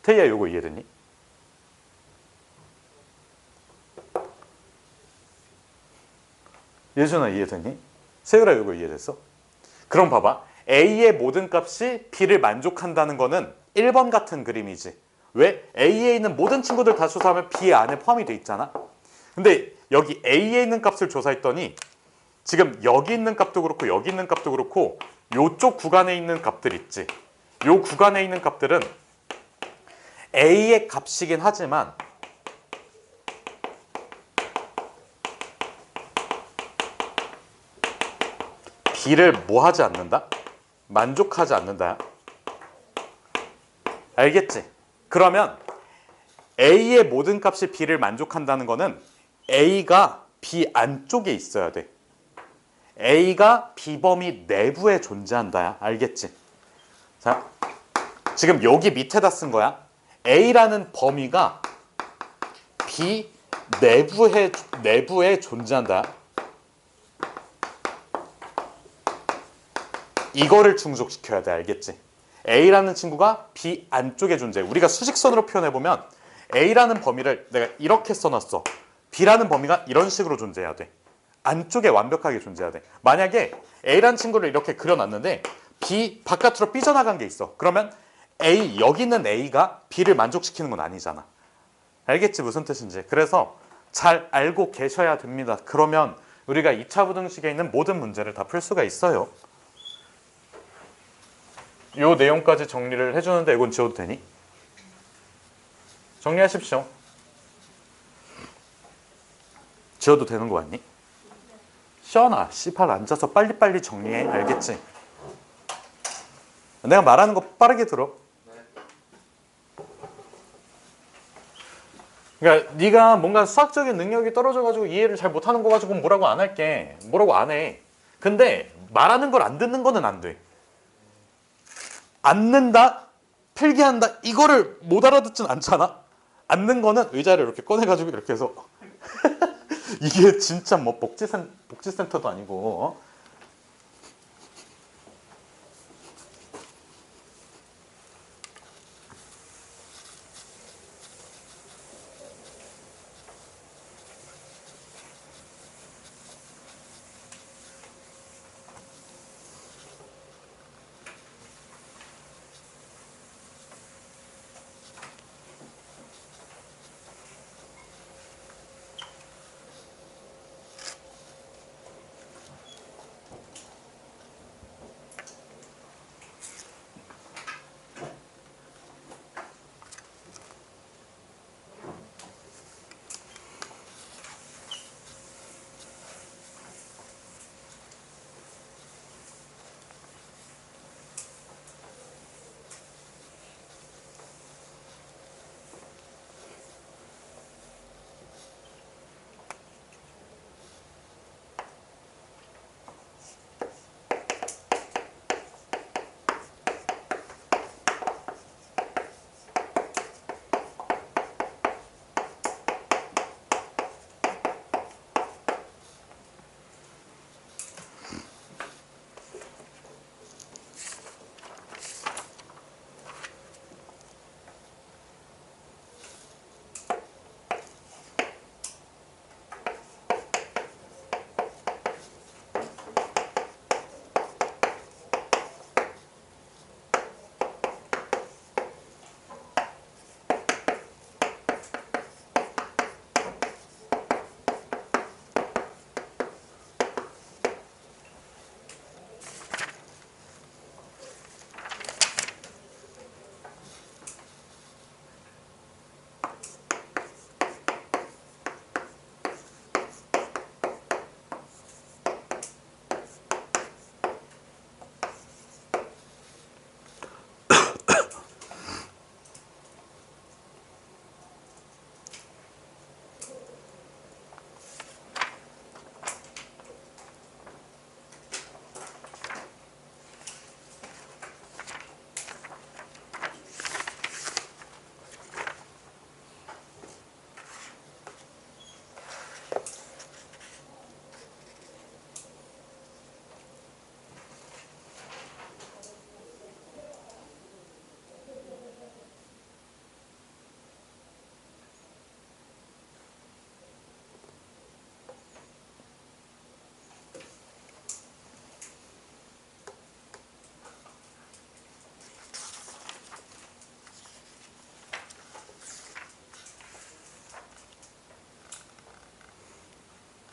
태희야 이거 이해됐니? 예준아 이해됐니? 세율아 이거 이해됐어? 그럼 봐봐. A의 모든 값이 B를 만족한다는 거는 1번 같은 그림이지. 왜? A에 있는 모든 친구들 다 조사하면 B 안에 포함이 돼 있잖아. 근데 여기 A에 있는 값을 조사했더니 지금 여기 있는 값도 그렇고 여기 있는 값도 그렇고 요쪽 구간에 있는 값들 있지. 요 구간에 있는 값들은 A의 값이긴 하지만 B를 뭐 하지 않는다? 만족하지 않는다. 알겠지? 그러면 A의 모든 값이 B를 만족한다는 거는 A가 B 안쪽에 있어야 돼. A가 B 범위 내부에 존재한다야. 알겠지? 자, 지금 여기 밑에다 쓴 거야. A라는 범위가 B 내부에 존재한다. 이거를 충족시켜야 돼. 알겠지? A라는 친구가 B 안쪽에 존재해. 우리가 수직선으로 표현해보면 A라는 범위를 내가 이렇게 써놨어. B라는 범위가 이런 식으로 존재해야 돼. 안쪽에 완벽하게 존재해야 돼. 만약에 A라는 친구를 이렇게 그려놨는데 B 바깥으로 삐져나간 게 있어. 그러면 여기 있는 A가 B를 만족시키는 건 아니잖아. 알겠지? 무슨 뜻인지. 그래서 잘 알고 계셔야 됩니다. 그러면 우리가 2차 부등식에 있는 모든 문제를 다 풀 수가 있어요. 요 내용까지 정리를 해주는데 이건 지워도 되니? 정리하십시오. 지워도 되는 거 같니? 시원아, 씨발 앉아서 빨리빨리 정리해. 알겠지? 내가 말하는 거 빠르게 들어. 그러니까 네가 뭔가 수학적인 능력이 떨어져가지고 이해를 잘 못하는 거 가지고 뭐라고 안 할게. 뭐라고 안 해. 근데 말하는 걸 안 듣는 거는 안 돼. 앉는다, 필기한다 이거를 못 알아듣진 않잖아. 앉는 거는 의자를 이렇게 꺼내가지고 이렇게 해서 이게 진짜 뭐 복지센터도 아니고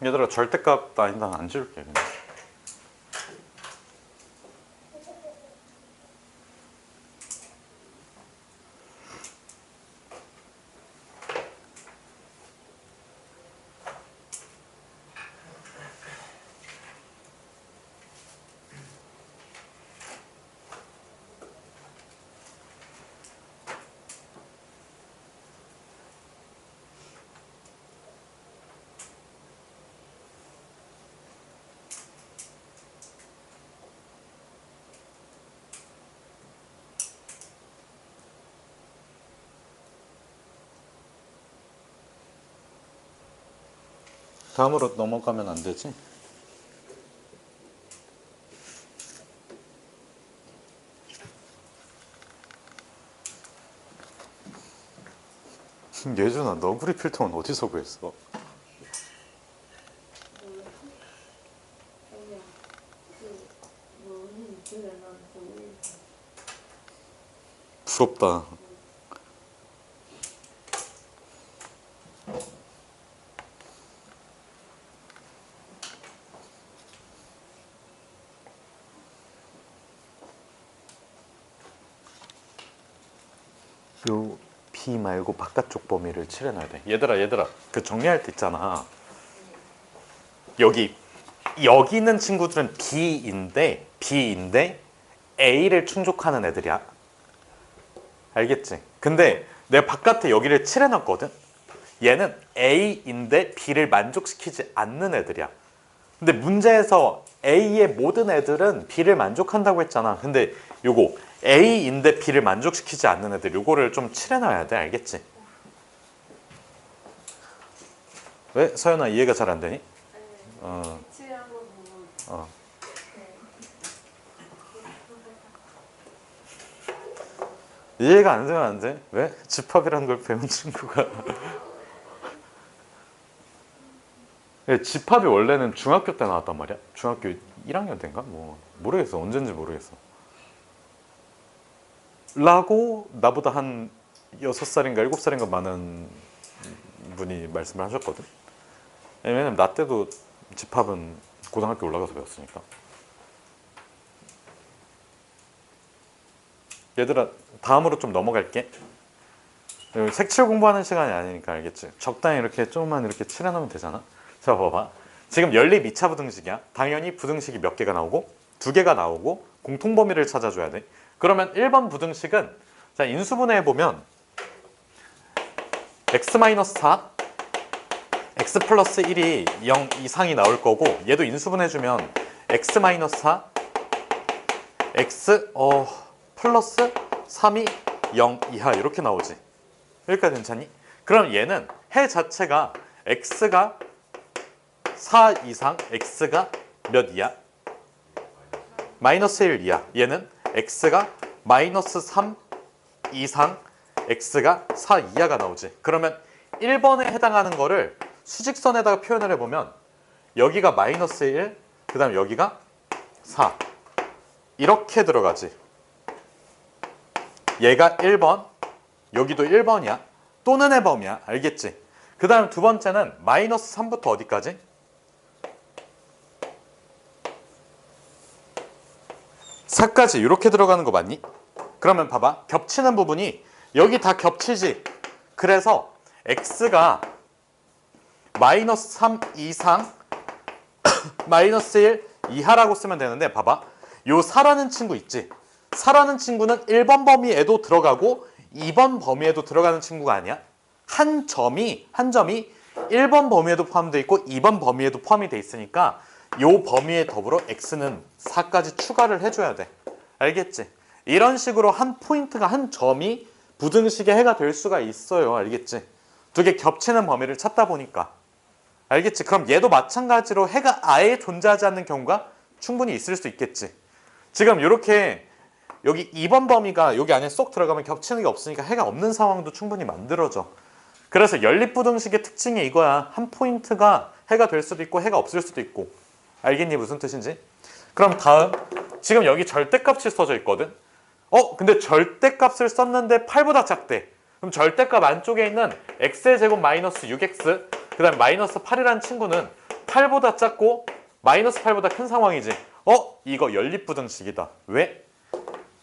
얘들아 절대값 아니다 안 지울게 그냥. 다음으로 넘어가면 안 되지? 예준아 너구리 필통은 어디서 구했어? 그냥 뭐는 집에 난 보이. 부럽다. 요 B 말고 바깥쪽 범위를 칠해놔야 돼. 얘들아 그 정리할 때 있잖아. 여기 있는 친구들은 B인데 A를 충족하는 애들이야. 알겠지? 근데 내가 바깥에 여기를 칠해놨거든. 얘는 A인데 B를 만족시키지 않는 애들이야. 근데 문제에서 A의 모든 애들은 B를 만족한다고 했잖아. 근데 요거 A인데 B를 만족시키지 않는 애들 요거를 좀 칠해놔야 돼. 알겠지? 왜? 서연아 이해가 잘 안 되니? 어, 위치한 거 보고. 어. 이해가 안 되면 안 돼? 왜? 집합이라는 걸 배운 친구가 집합이 원래는 중학교 때 나왔단 말이야. 중학교 1학년 때인가? 뭐 모르겠어. 언젠지 모르겠어. 라고 나보다 한 6살인가 7살인가 많은 분이 말씀을 하셨거든. 왜냐면 나 때도 집합은 고등학교 올라가서 배웠으니까. 얘들아 다음으로 좀 넘어갈게. 색칠 공부하는 시간이 아니니까 알겠지? 적당히 이렇게 조금만 이렇게 칠해놓으면 되잖아. 자 봐봐. 지금 연립 2차 부등식이야. 당연히 부등식이 몇 개가 나오고 2개가 나오고 공통범위를 찾아줘야 돼. 그러면 1번 부등식은 자 인수분해해보면 x-4 x 플러스 1이 0 이상이 나올 거고 얘도 인수분해주면 x-4 x 플러스 3이 0 이하 이렇게 나오지. 여기까지 괜찮니? 그럼 얘는 해 자체가 x가 4 이상 x가 몇 이하? 마이너스 1 이하. 얘는 x가 마이너스 3 이상 x가 4 이하가 나오지. 그러면 1번에 해당하는 거를 수직선에다가 표현을 해보면 여기가 마이너스 1, 그 다음 여기가 4 이렇게 들어가지. 얘가 1번, 여기도 1번이야. 또는의 범위야. 알겠지? 그 다음 두 번째는 마이너스 3부터 어디까지? 4까지 이렇게 들어가는 거 맞니? 그러면 봐봐. 겹치는 부분이 여기 다 겹치지. 그래서 x가 마이너스 3 이상 마이너스 1 이하라고 쓰면 되는데 봐봐. 요 4라는 친구 있지? 4라는 친구는 1번 범위에도 들어가고 2번 범위에도 들어가는 친구가 아니야. 한 점이 1번 범위에도 포함되어 있고 2번 범위에도 포함이 돼 있으니까 요 범위에 더불어 x는 4까지 추가를 해줘야 돼. 알겠지? 이런 식으로 한 포인트가 한 점이 부등식의 해가 될 수가 있어요. 알겠지? 두 개 겹치는 범위를 찾다 보니까. 알겠지? 그럼 얘도 마찬가지로 해가 아예 존재하지 않는 경우가 충분히 있을 수 있겠지. 지금 이렇게 여기 2번 범위가 여기 안에 쏙 들어가면 겹치는 게 없으니까 해가 없는 상황도 충분히 만들어져. 그래서 연립부등식의 특징이 이거야. 한 포인트가 해가 될 수도 있고 해가 없을 수도 있고. 알겠니? 무슨 뜻인지? 그럼 다음. 지금 여기 절대값이 써져 있거든. 근데 절대값을 썼는데 8보다 작대. 그럼 절대값 안쪽에 있는 x의 제곱 마이너스 6x 그 다음에 마이너스 8이라는 친구는 8보다 작고 마이너스 8보다 큰 상황이지. 이거 연립부등식이다. 왜?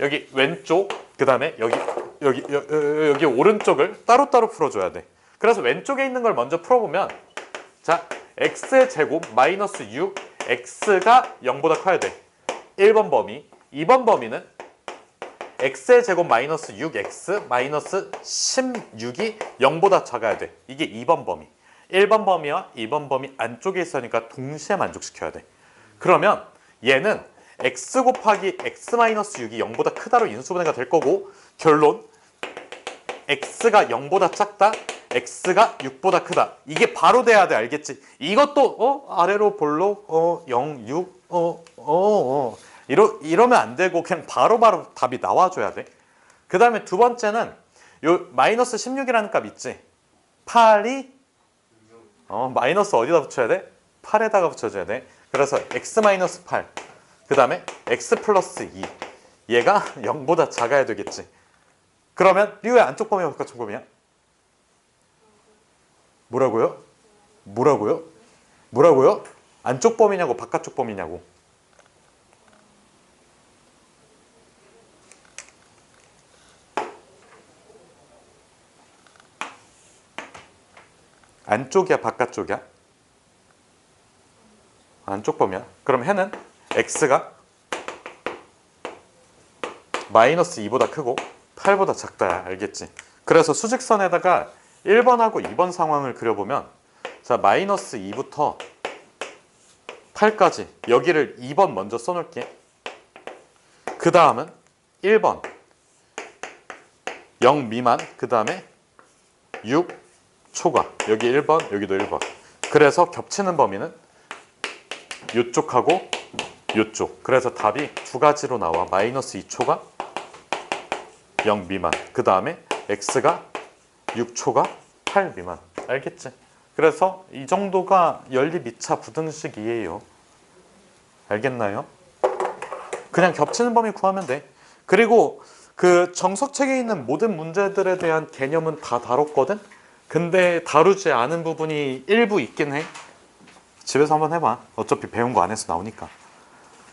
여기 왼쪽, 그 다음에 여기 오른쪽을 따로따로 풀어줘야 돼. 그래서 왼쪽에 있는 걸 먼저 풀어보면, 자, x의 제곱 마이너스 6, x가 0보다 커야 돼. 1번 범위. 2번 범위는 x의 제곱 마이너스 6x 마이너스 16이 0보다 작아야 돼. 이게 2번 범위. 1번 범위와 2번 범위 안쪽에 있으니까 동시에 만족시켜야 돼. 그러면 얘는 x 곱하기 x 마이너스 6이 0보다 크다로 인수분해가 될 거고, 결론 x가 0보다 작다, x가 6보다 크다. 이게 바로 돼야 돼. 알겠지? 이것도 아래로 볼록 0, 6 이러면 안 되고 그냥 바로바로 답이 나와줘야 돼. 그 다음에 두 번째는 요 마이너스 16이라는 값 있지? 8이 마이너스 어디다 붙여야 돼? 8에다가 붙여줘야 돼. 그래서 x 마이너스 8, 그 다음에 x 플러스 2, 얘가 0보다 작아야 되겠지. 그러면 리오의 안쪽 범위와 바깥쪽 범위야? 뭐라고요? 안쪽 범위냐고 바깥쪽 범위냐고? 안쪽이야 바깥쪽이야? 안쪽 범위야. 그럼 해는 x가 마이너스 2보다 크고 8보다 작다. 알겠지? 그래서 수직선에다가 1번하고 2번 상황을 그려보면, 자, 마이너스 2부터 8까지 여기를 2번 먼저 써놓을게. 그 다음은 1번 0 미만, 그 다음에 6 초과. 여기 1번, 여기도 1번. 그래서 겹치는 범위는 이쪽하고 이쪽. 그래서 답이 두 가지로 나와. 마이너스 2초가 0 미만, 그 다음에 x가 6초가 8 미만. 알겠지? 그래서 이 정도가 연립 2차 부등식이에요. 알겠나요? 그냥 겹치는 범위 구하면 돼. 그리고 그 정석책에 있는 모든 문제들에 대한 개념은 다 다뤘거든? 근데 다루지 않은 부분이 일부 있긴 해. 집에서 한번 해봐. 어차피 배운 거 안에서 나오니까.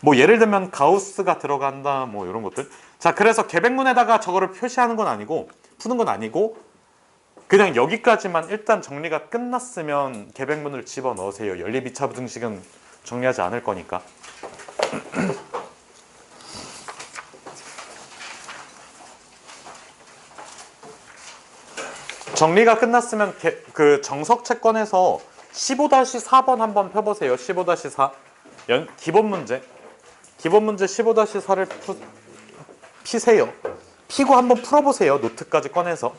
뭐 예를 들면 가우스가 들어간다, 뭐 이런 것들. 자, 그래서 계백문에다가 저거를 표시하는 건 아니고, 푸는 건 아니고, 그냥 여기까지만 일단 정리가 끝났으면 계백문을 집어넣으세요. 연립 2차 부등식은 정리하지 않을 거니까. 정리가 끝났으면 그 정석 채권에서 15-4번 한번 펴보세요. 15-4 기본 문제 15-4를 피세요. 피고 한번 풀어보세요. 노트까지 꺼내서.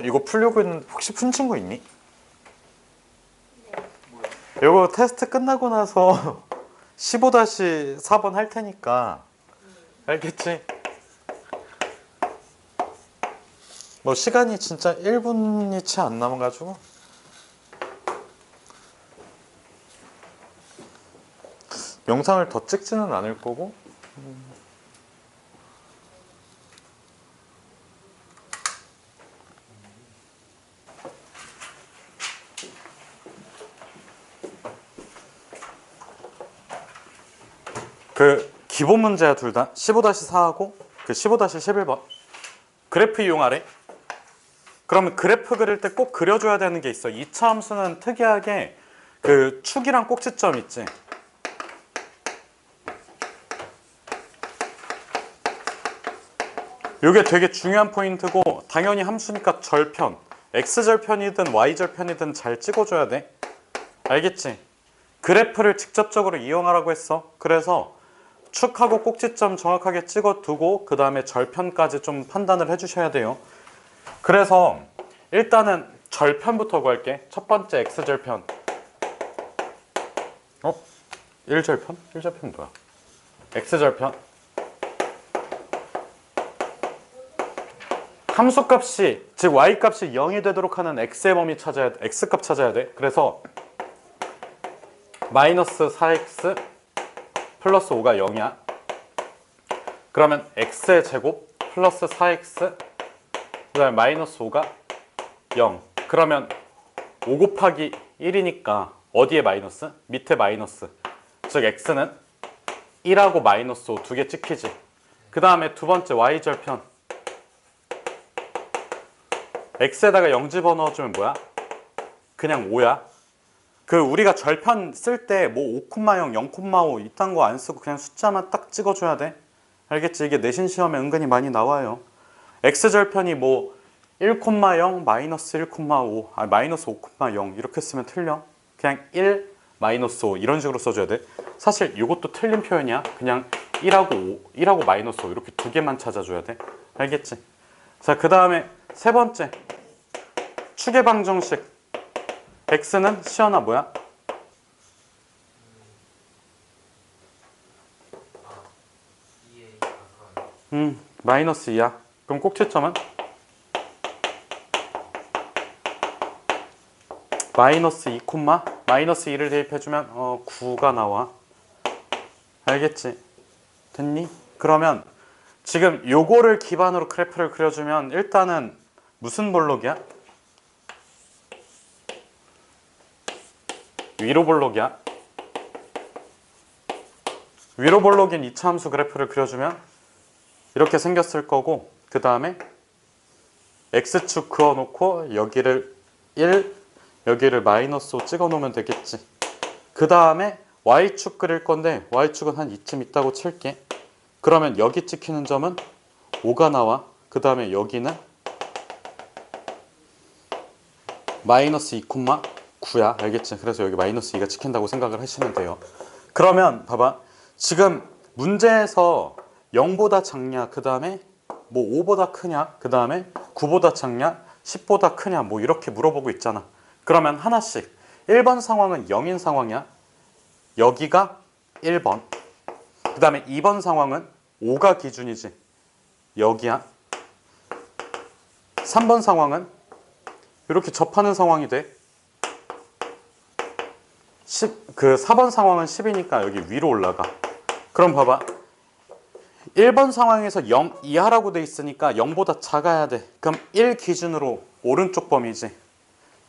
이거 풀려고 했는데 혹시 푼 친구 있니? 이거 테스트 끝나고 나서 15-4번 할 테니까 알겠지? 뭐 시간이 진짜 1분이 채 안 남아가지고 영상을 더 찍지는 않을 거고 그 기본 문제야 둘 다 15-4하고 그 15-11번 그래프 이용하래. 그러면 그래프 그릴 때 꼭 그려줘야 되는 게 있어. 2차 함수는 특이하게 그 축이랑 꼭지점 있지. 이게 되게 중요한 포인트고 당연히 함수니까 절편 x절편이든 y절편이든 잘 찍어줘야 돼. 알겠지? 그래프를 직접적으로 이용하라고 했어. 그래서 축하고 꼭지점 정확하게 찍어두고 그 다음에 절편까지 좀 판단을 해주셔야 돼요. 그래서 일단은 절편부터 구할게. 첫 번째 x절편 1절편? 1절편 뭐야? x절편 함수값이 즉 y값이 0이 되도록 하는 x의 범위 찾아야 돼. x값 찾아야 돼. 그래서 마이너스 4x 플러스 5가 0이야. 그러면 x의 제곱 플러스 4x 그 다음에 마이너스 5가 0. 그러면 5 곱하기 1이니까 어디에 마이너스? 밑에 마이너스. 즉 x는 1하고 마이너스 5 두 개 찍히지. 그 다음에 두 번째 y절편 x에다가 0 집어넣어주면 뭐야? 그냥 5야. 그 우리가 절편 쓸 때 뭐 5,0, 0,5 이딴 거 안 쓰고 그냥 숫자만 딱 찍어줘야 돼. 알겠지? 이게 내신 시험에 은근히 많이 나와요. x절편이 뭐 1,0, 마이너스 1,5, 마이너스 5,0 이렇게 쓰면 틀려. 그냥 1, 마이너스 5 이런 식으로 써줘야 돼. 사실 이것도 틀린 표현이야. 그냥 1하고 5, 1하고 마이너스 5 이렇게 두 개만 찾아줘야 돼. 알겠지? 자, 그 다음에 세 번째 축의 방정식 x는 시연아 뭐야? 마이너스 2야. 그럼 꼭지점은? 마이너스 2, 마이너스 2를 대입해주면 9가 나와. 알겠지? 됐니? 그러면 지금 요거를 기반으로 그래프를 그려주면 일단은 무슨 볼록이야? 위로 볼록이야. 위로 볼록인 2차 함수 그래프를 그려주면 이렇게 생겼을 거고 그 다음에 x축 그어놓고 여기를 1, 여기를 마이너스 5 찍어 놓으면 되겠지. 그 다음에 y축 그릴 건데 y축은 한 이쯤 있다고 칠게. 그러면 여기 찍히는 점은 5가 나와. 그 다음에 여기는 마이너스 2,9야. 알겠지? 그래서 여기 마이너스 2가 찍힌다고 생각을 하시면 돼요. 그러면 봐봐. 지금 문제에서 0보다 작냐, 그 다음에 뭐 5보다 크냐, 그 다음에 9보다 작냐, 10보다 크냐 뭐 이렇게 물어보고 있잖아. 그러면 하나씩 1번 상황은 0인 상황이야. 여기가 1번. 그 다음에 2번 상황은 5가 기준이지. 여기야. 3번 상황은 이렇게 접하는 상황이 돼. 4번 상황은 10이니까 여기 위로 올라가. 그럼 봐봐. 1번 상황에서 0 이하라고 돼 있으니까 0보다 작아야 돼. 그럼 1 기준으로 오른쪽 범위지.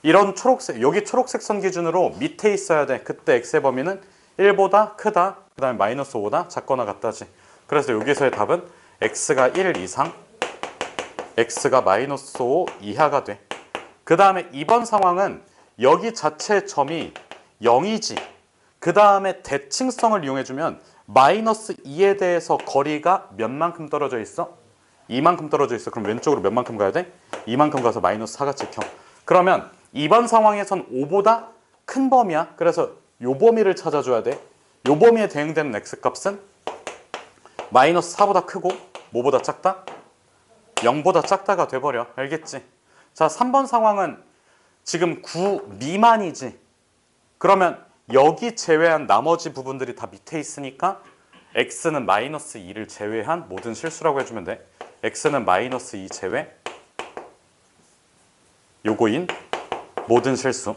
이런 초록색, 여기 초록색 선 기준으로 밑에 있어야 돼. 그때 x의 범위는 1보다 크다. 그 다음에 마이너스 5보다 작거나 같다지. 그래서 여기서의 답은 x가 1 이상, x가 마이너스 5 이하가 돼. 그 다음에 2번 상황은 여기 자체의 점이 0이지. 그 다음에 대칭성을 이용해주면 마이너스 2에 대해서 거리가 몇만큼 떨어져 있어? 2만큼 떨어져 있어. 그럼 왼쪽으로 몇만큼 가야 돼? 2만큼 가서 마이너스 4가 찍혀. 그러면 2번 상황에선 5보다 큰 범위야. 그래서 요 범위를 찾아줘야 돼. 요 범위에 대응되는 x값은 마이너스 4보다 크고 뭐보다 작다? 0보다 작다가 돼버려. 알겠지? 자, 3번 상황은 지금 9 미만이지. 그러면 여기 제외한 나머지 부분들이 다 밑에 있으니까 x는 마이너스 2를 제외한 모든 실수라고 해주면 돼. x는 마이너스 2 제외 요거인 모든 실수.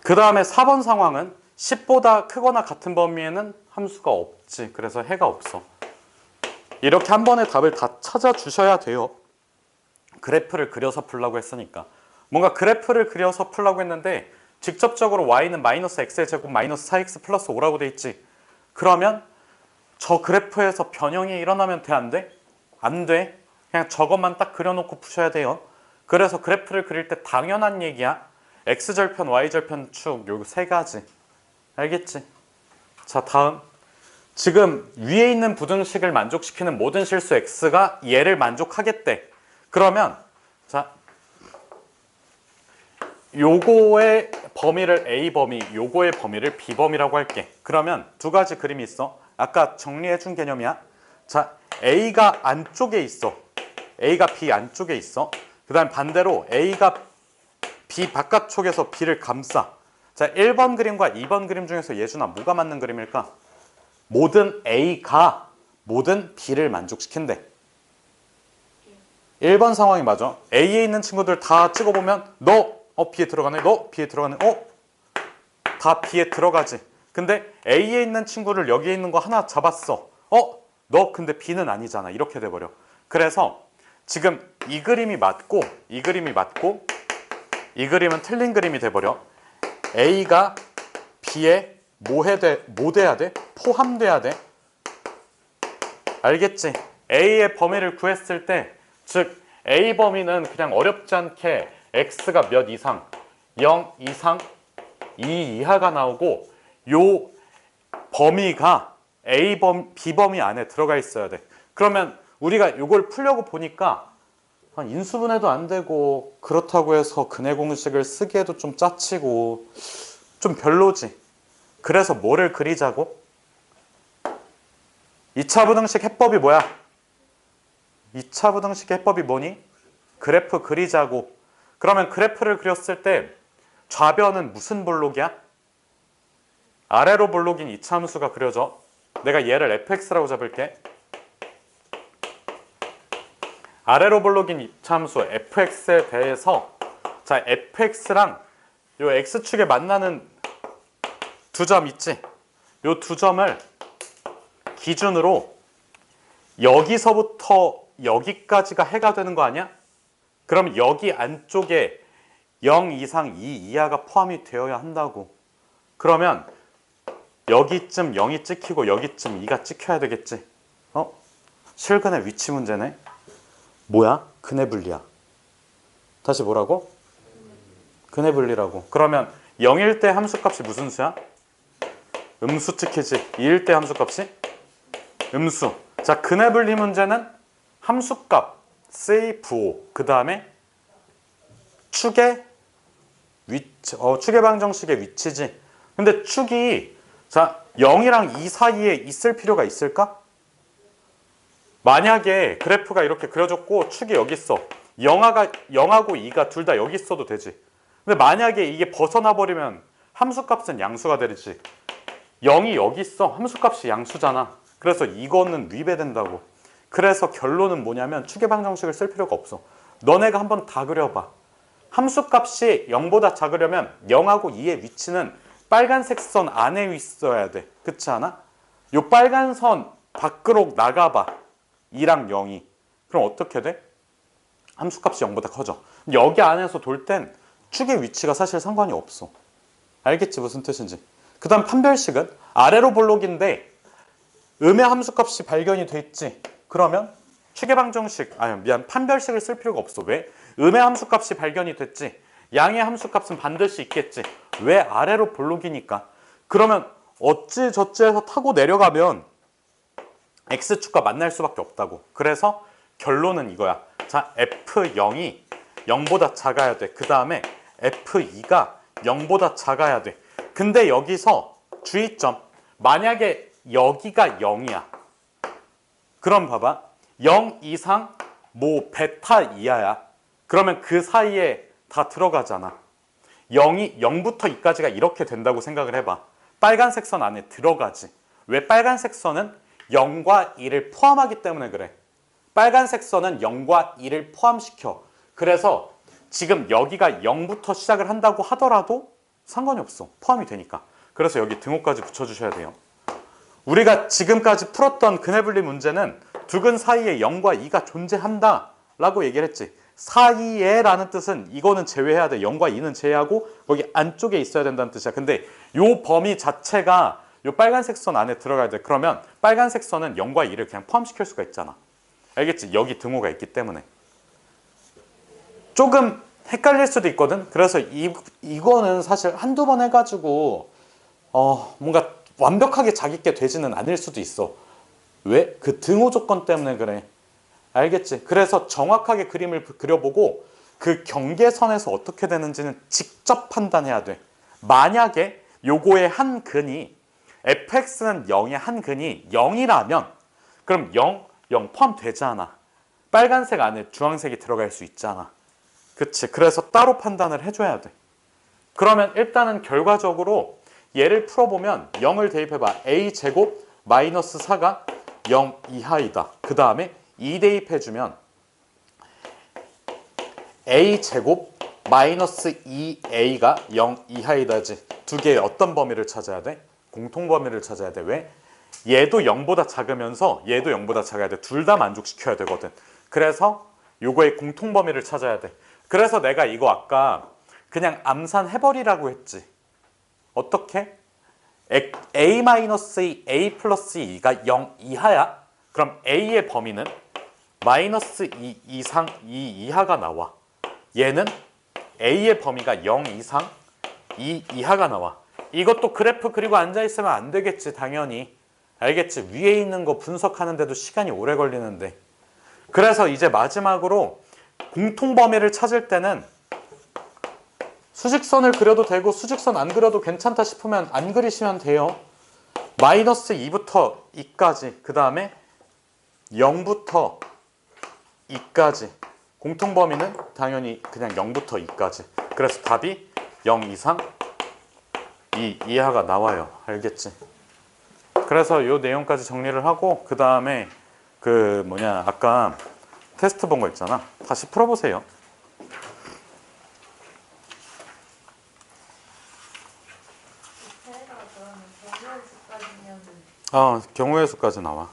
그 다음에 4번 상황은 10보다 크거나 같은 범위에는 함수가 없지. 그래서 해가 없어. 이렇게 한 번에 답을 다 찾아주셔야 돼요. 그래프를 그려서 풀라고 했으니까. 뭔가 그래프를 그려서 풀라고 했는데 직접적으로 y는 마이너스 x의 제곱 마이너스 4x 플러스 5라고 돼 있지. 그러면 저 그래프에서 변형이 일어나면 돼, 안 돼? 안 돼. 그냥 저것만 딱 그려놓고 푸셔야 돼요. 그래서 그래프를 그릴 때 당연한 얘기야. x절편, y절편 축 요 세 가지. 알겠지? 자, 다음. 지금 위에 있는 부등식을 만족시키는 모든 실수 x가 얘를 만족하겠대. 그러면 자, 요거의 범위를 A 범위, 요거의 범위를 B 범위라고 할게. 그러면 두 가지 그림이 있어. 아까 정리해준 개념이야. 자, A가 안쪽에 있어. A가 B 안쪽에 있어. 그 다음 반대로 A가 B 바깥쪽에서 B를 감싸. 자, 1번 그림과 2번 그림 중에서 예준아 뭐가 맞는 그림일까? 모든 A가 모든 B를 만족시킨대. 1번 상황이 맞아. A에 있는 친구들 다 찍어보면 B에 들어가네. B에 들어가네. 다 B에 들어가지. 근데 A에 있는 친구를 여기에 있는 거 하나 잡았어. 너 근데 B는 아니잖아. 이렇게 돼버려. 그래서 지금 이 그림이 맞고 이 그림이 맞고 이 그림은 틀린 그림이 돼버려. A가 B에 뭐 돼야 돼? 포함돼야 돼. 알겠지? A의 범위를 구했을 때 즉 A 범위는 그냥 어렵지 않게 x가 몇 이상, 0 이상, 2 이하가 나오고 요 범위가 B 범위 안에 들어가 있어야 돼. 그러면 우리가 요걸 풀려고 보니까 인수분해도 안 되고 그렇다고 해서 근해 공식을 쓰기에도 좀 짜치고 좀 별로지. 그래서 뭐를 그리자고? 2차 부등식 해법이 뭐야? 2차 부등식 해법이 뭐니? 그래프 그리자고. 그러면 그래프를 그렸을 때 좌변은 무슨 볼록이야? 아래로 볼록인 이차함수가 그려져. 내가 얘를 fx라고 잡을게. 아래로 볼록인 이차함수 fx에 대해서 자, fx랑 요 x축에 만나는 두 점 있지? 요 두 점을 기준으로 여기서부터 여기까지가 해가 되는 거 아니야? 그럼 여기 안쪽에 0 이상 2 이하가 포함이 되어야 한다고. 그러면 여기쯤 0이 찍히고 여기쯤 2가 찍혀야 되겠지. 실근의 위치 문제네. 뭐야? 근해 분리야. 다시 뭐라고? 근해 분리라고. 그러면 0일 때 함수값이 무슨 수야? 음수 찍히지. 2일 때 함수값이? 음수. 자, 근해 분리 문제는 함수값 C, 부호, 그 다음에 축의 축의 방정식의 위치지. 근데 축이 자 0이랑 2 사이에 있을 필요가 있을까? 만약에 그래프가 이렇게 그려졌고 축이 여기 있어. 0하고 2가 둘 다 여기 있어도 되지. 근데 만약에 이게 벗어나 버리면 함수값은 양수가 되지. 0이 여기 있어. 함수값이 양수잖아. 그래서 이거는 위배된다고. 그래서 결론은 뭐냐면 축의 방정식을 쓸 필요가 없어. 너네가 한번 다 그려봐. 함수값이 0보다 작으려면 0하고 2의 위치는 빨간색 선 안에 있어야 돼. 그렇지 않아? 요 빨간 선 밖으로 나가봐. 2랑 0이. 그럼 어떻게 돼? 함수값이 0보다 커져. 여기 안에서 돌 땐 축의 위치가 사실 상관이 없어. 알겠지? 무슨 뜻인지. 그 다음 판별식은 아래로 볼록인데 음의 함수값이 발견이 됐지. 그러면 축의 방정식, 판별식을 쓸 필요가 없어. 왜? 음의 함수값이 발견이 됐지. 양의 함수값은 반드시 있겠지. 왜? 아래로 볼록이니까. 그러면 어찌저찌해서 타고 내려가면 x축과 만날 수밖에 없다고. 그래서 결론은 이거야. 자, f0이 0보다 작아야 돼. 그 다음에 f2가 0보다 작아야 돼. 근데 여기서 주의점. 만약에 여기가 0이야. 그럼 봐봐. 0 이상 뭐 베타 이하야. 그러면 그 사이에 다 들어가잖아. 0부터 2까지가 이렇게 된다고 생각을 해봐. 빨간색 선 안에 들어가지. 왜? 빨간색 선은 0과 2를 포함하기 때문에 그래. 빨간색 선은 0과 2를 포함시켜. 그래서 지금 여기가 0부터 시작을 한다고 하더라도 상관이 없어. 포함이 되니까. 그래서 여기 등호까지 붙여주셔야 돼요. 우리가 지금까지 풀었던 그네블리 문제는 두근 사이에 0과 2가 존재한다 라고 얘기를 했지. 사이에 라는 뜻은 이거는 제외해야 돼. 0과 2는 제외하고 거기 안쪽에 있어야 된다는 뜻이야. 근데 요 범위 자체가 요 빨간색 선 안에 들어가야 돼. 그러면 빨간색 선은 0과 2를 그냥 포함시킬 수가 있잖아. 알겠지? 여기 등호가 있기 때문에. 조금 헷갈릴 수도 있거든. 그래서 이거는 사실 한두 번 해가지고 뭔가 완벽하게 자기께 되지는 않을 수도 있어. 왜? 그 등호 조건 때문에 그래. 알겠지? 그래서 정확하게 그림을 그려보고 그 경계선에서 어떻게 되는지는 직접 판단해야 돼. 만약에 요거의 한 근이 fx는 0의 한 근이 0이라면 그럼 0 포함되잖아. 빨간색 안에 주황색이 들어갈 수 있잖아. 그치? 그래서 따로 판단을 해줘야 돼. 그러면 일단은 결과적으로 얘를 풀어보면 0을 대입해봐. a제곱 마이너스 4가 0 이하이다. 그 다음에 2 대입해주면 a제곱 마이너스 2a가 0 이하이다지. 두 개의 어떤 범위를 찾아야 돼? 공통범위를 찾아야 돼. 왜? 얘도 0보다 작으면서 얘도 0보다 작아야 돼. 둘 다 만족시켜야 되거든. 그래서 요거의 공통범위를 찾아야 돼. 그래서 내가 이거 아까 그냥 암산해버리라고 했지. 어떻게? a-2, a 플러스 2가 0 이하야? 그럼 a의 범위는 마이너스 2 이상 2 이하가 나와. 얘는 a의 범위가 0 이상 2 이하가 나와. 이것도 그래프 그리고 앉아있으면 안 되겠지, 당연히. 알겠지? 위에 있는 거 분석하는데도 시간이 오래 걸리는데. 그래서 이제 마지막으로 공통범위를 찾을 때는 수직선을 그려도 되고 수직선 안 그려도 괜찮다 싶으면 안 그리시면 돼요. 마이너스 2부터 2까지, 그 다음에 0부터 2까지. 공통범위는 당연히 그냥 0부터 2까지. 그래서 답이 0 이상 2 이하가 나와요. 알겠지? 그래서 이 내용까지 정리를 하고 그 다음에 아까 테스트 본 거 있잖아. 다시 풀어보세요. 걔가 그러면 경우의 수까지면 경우의 수까지 나와.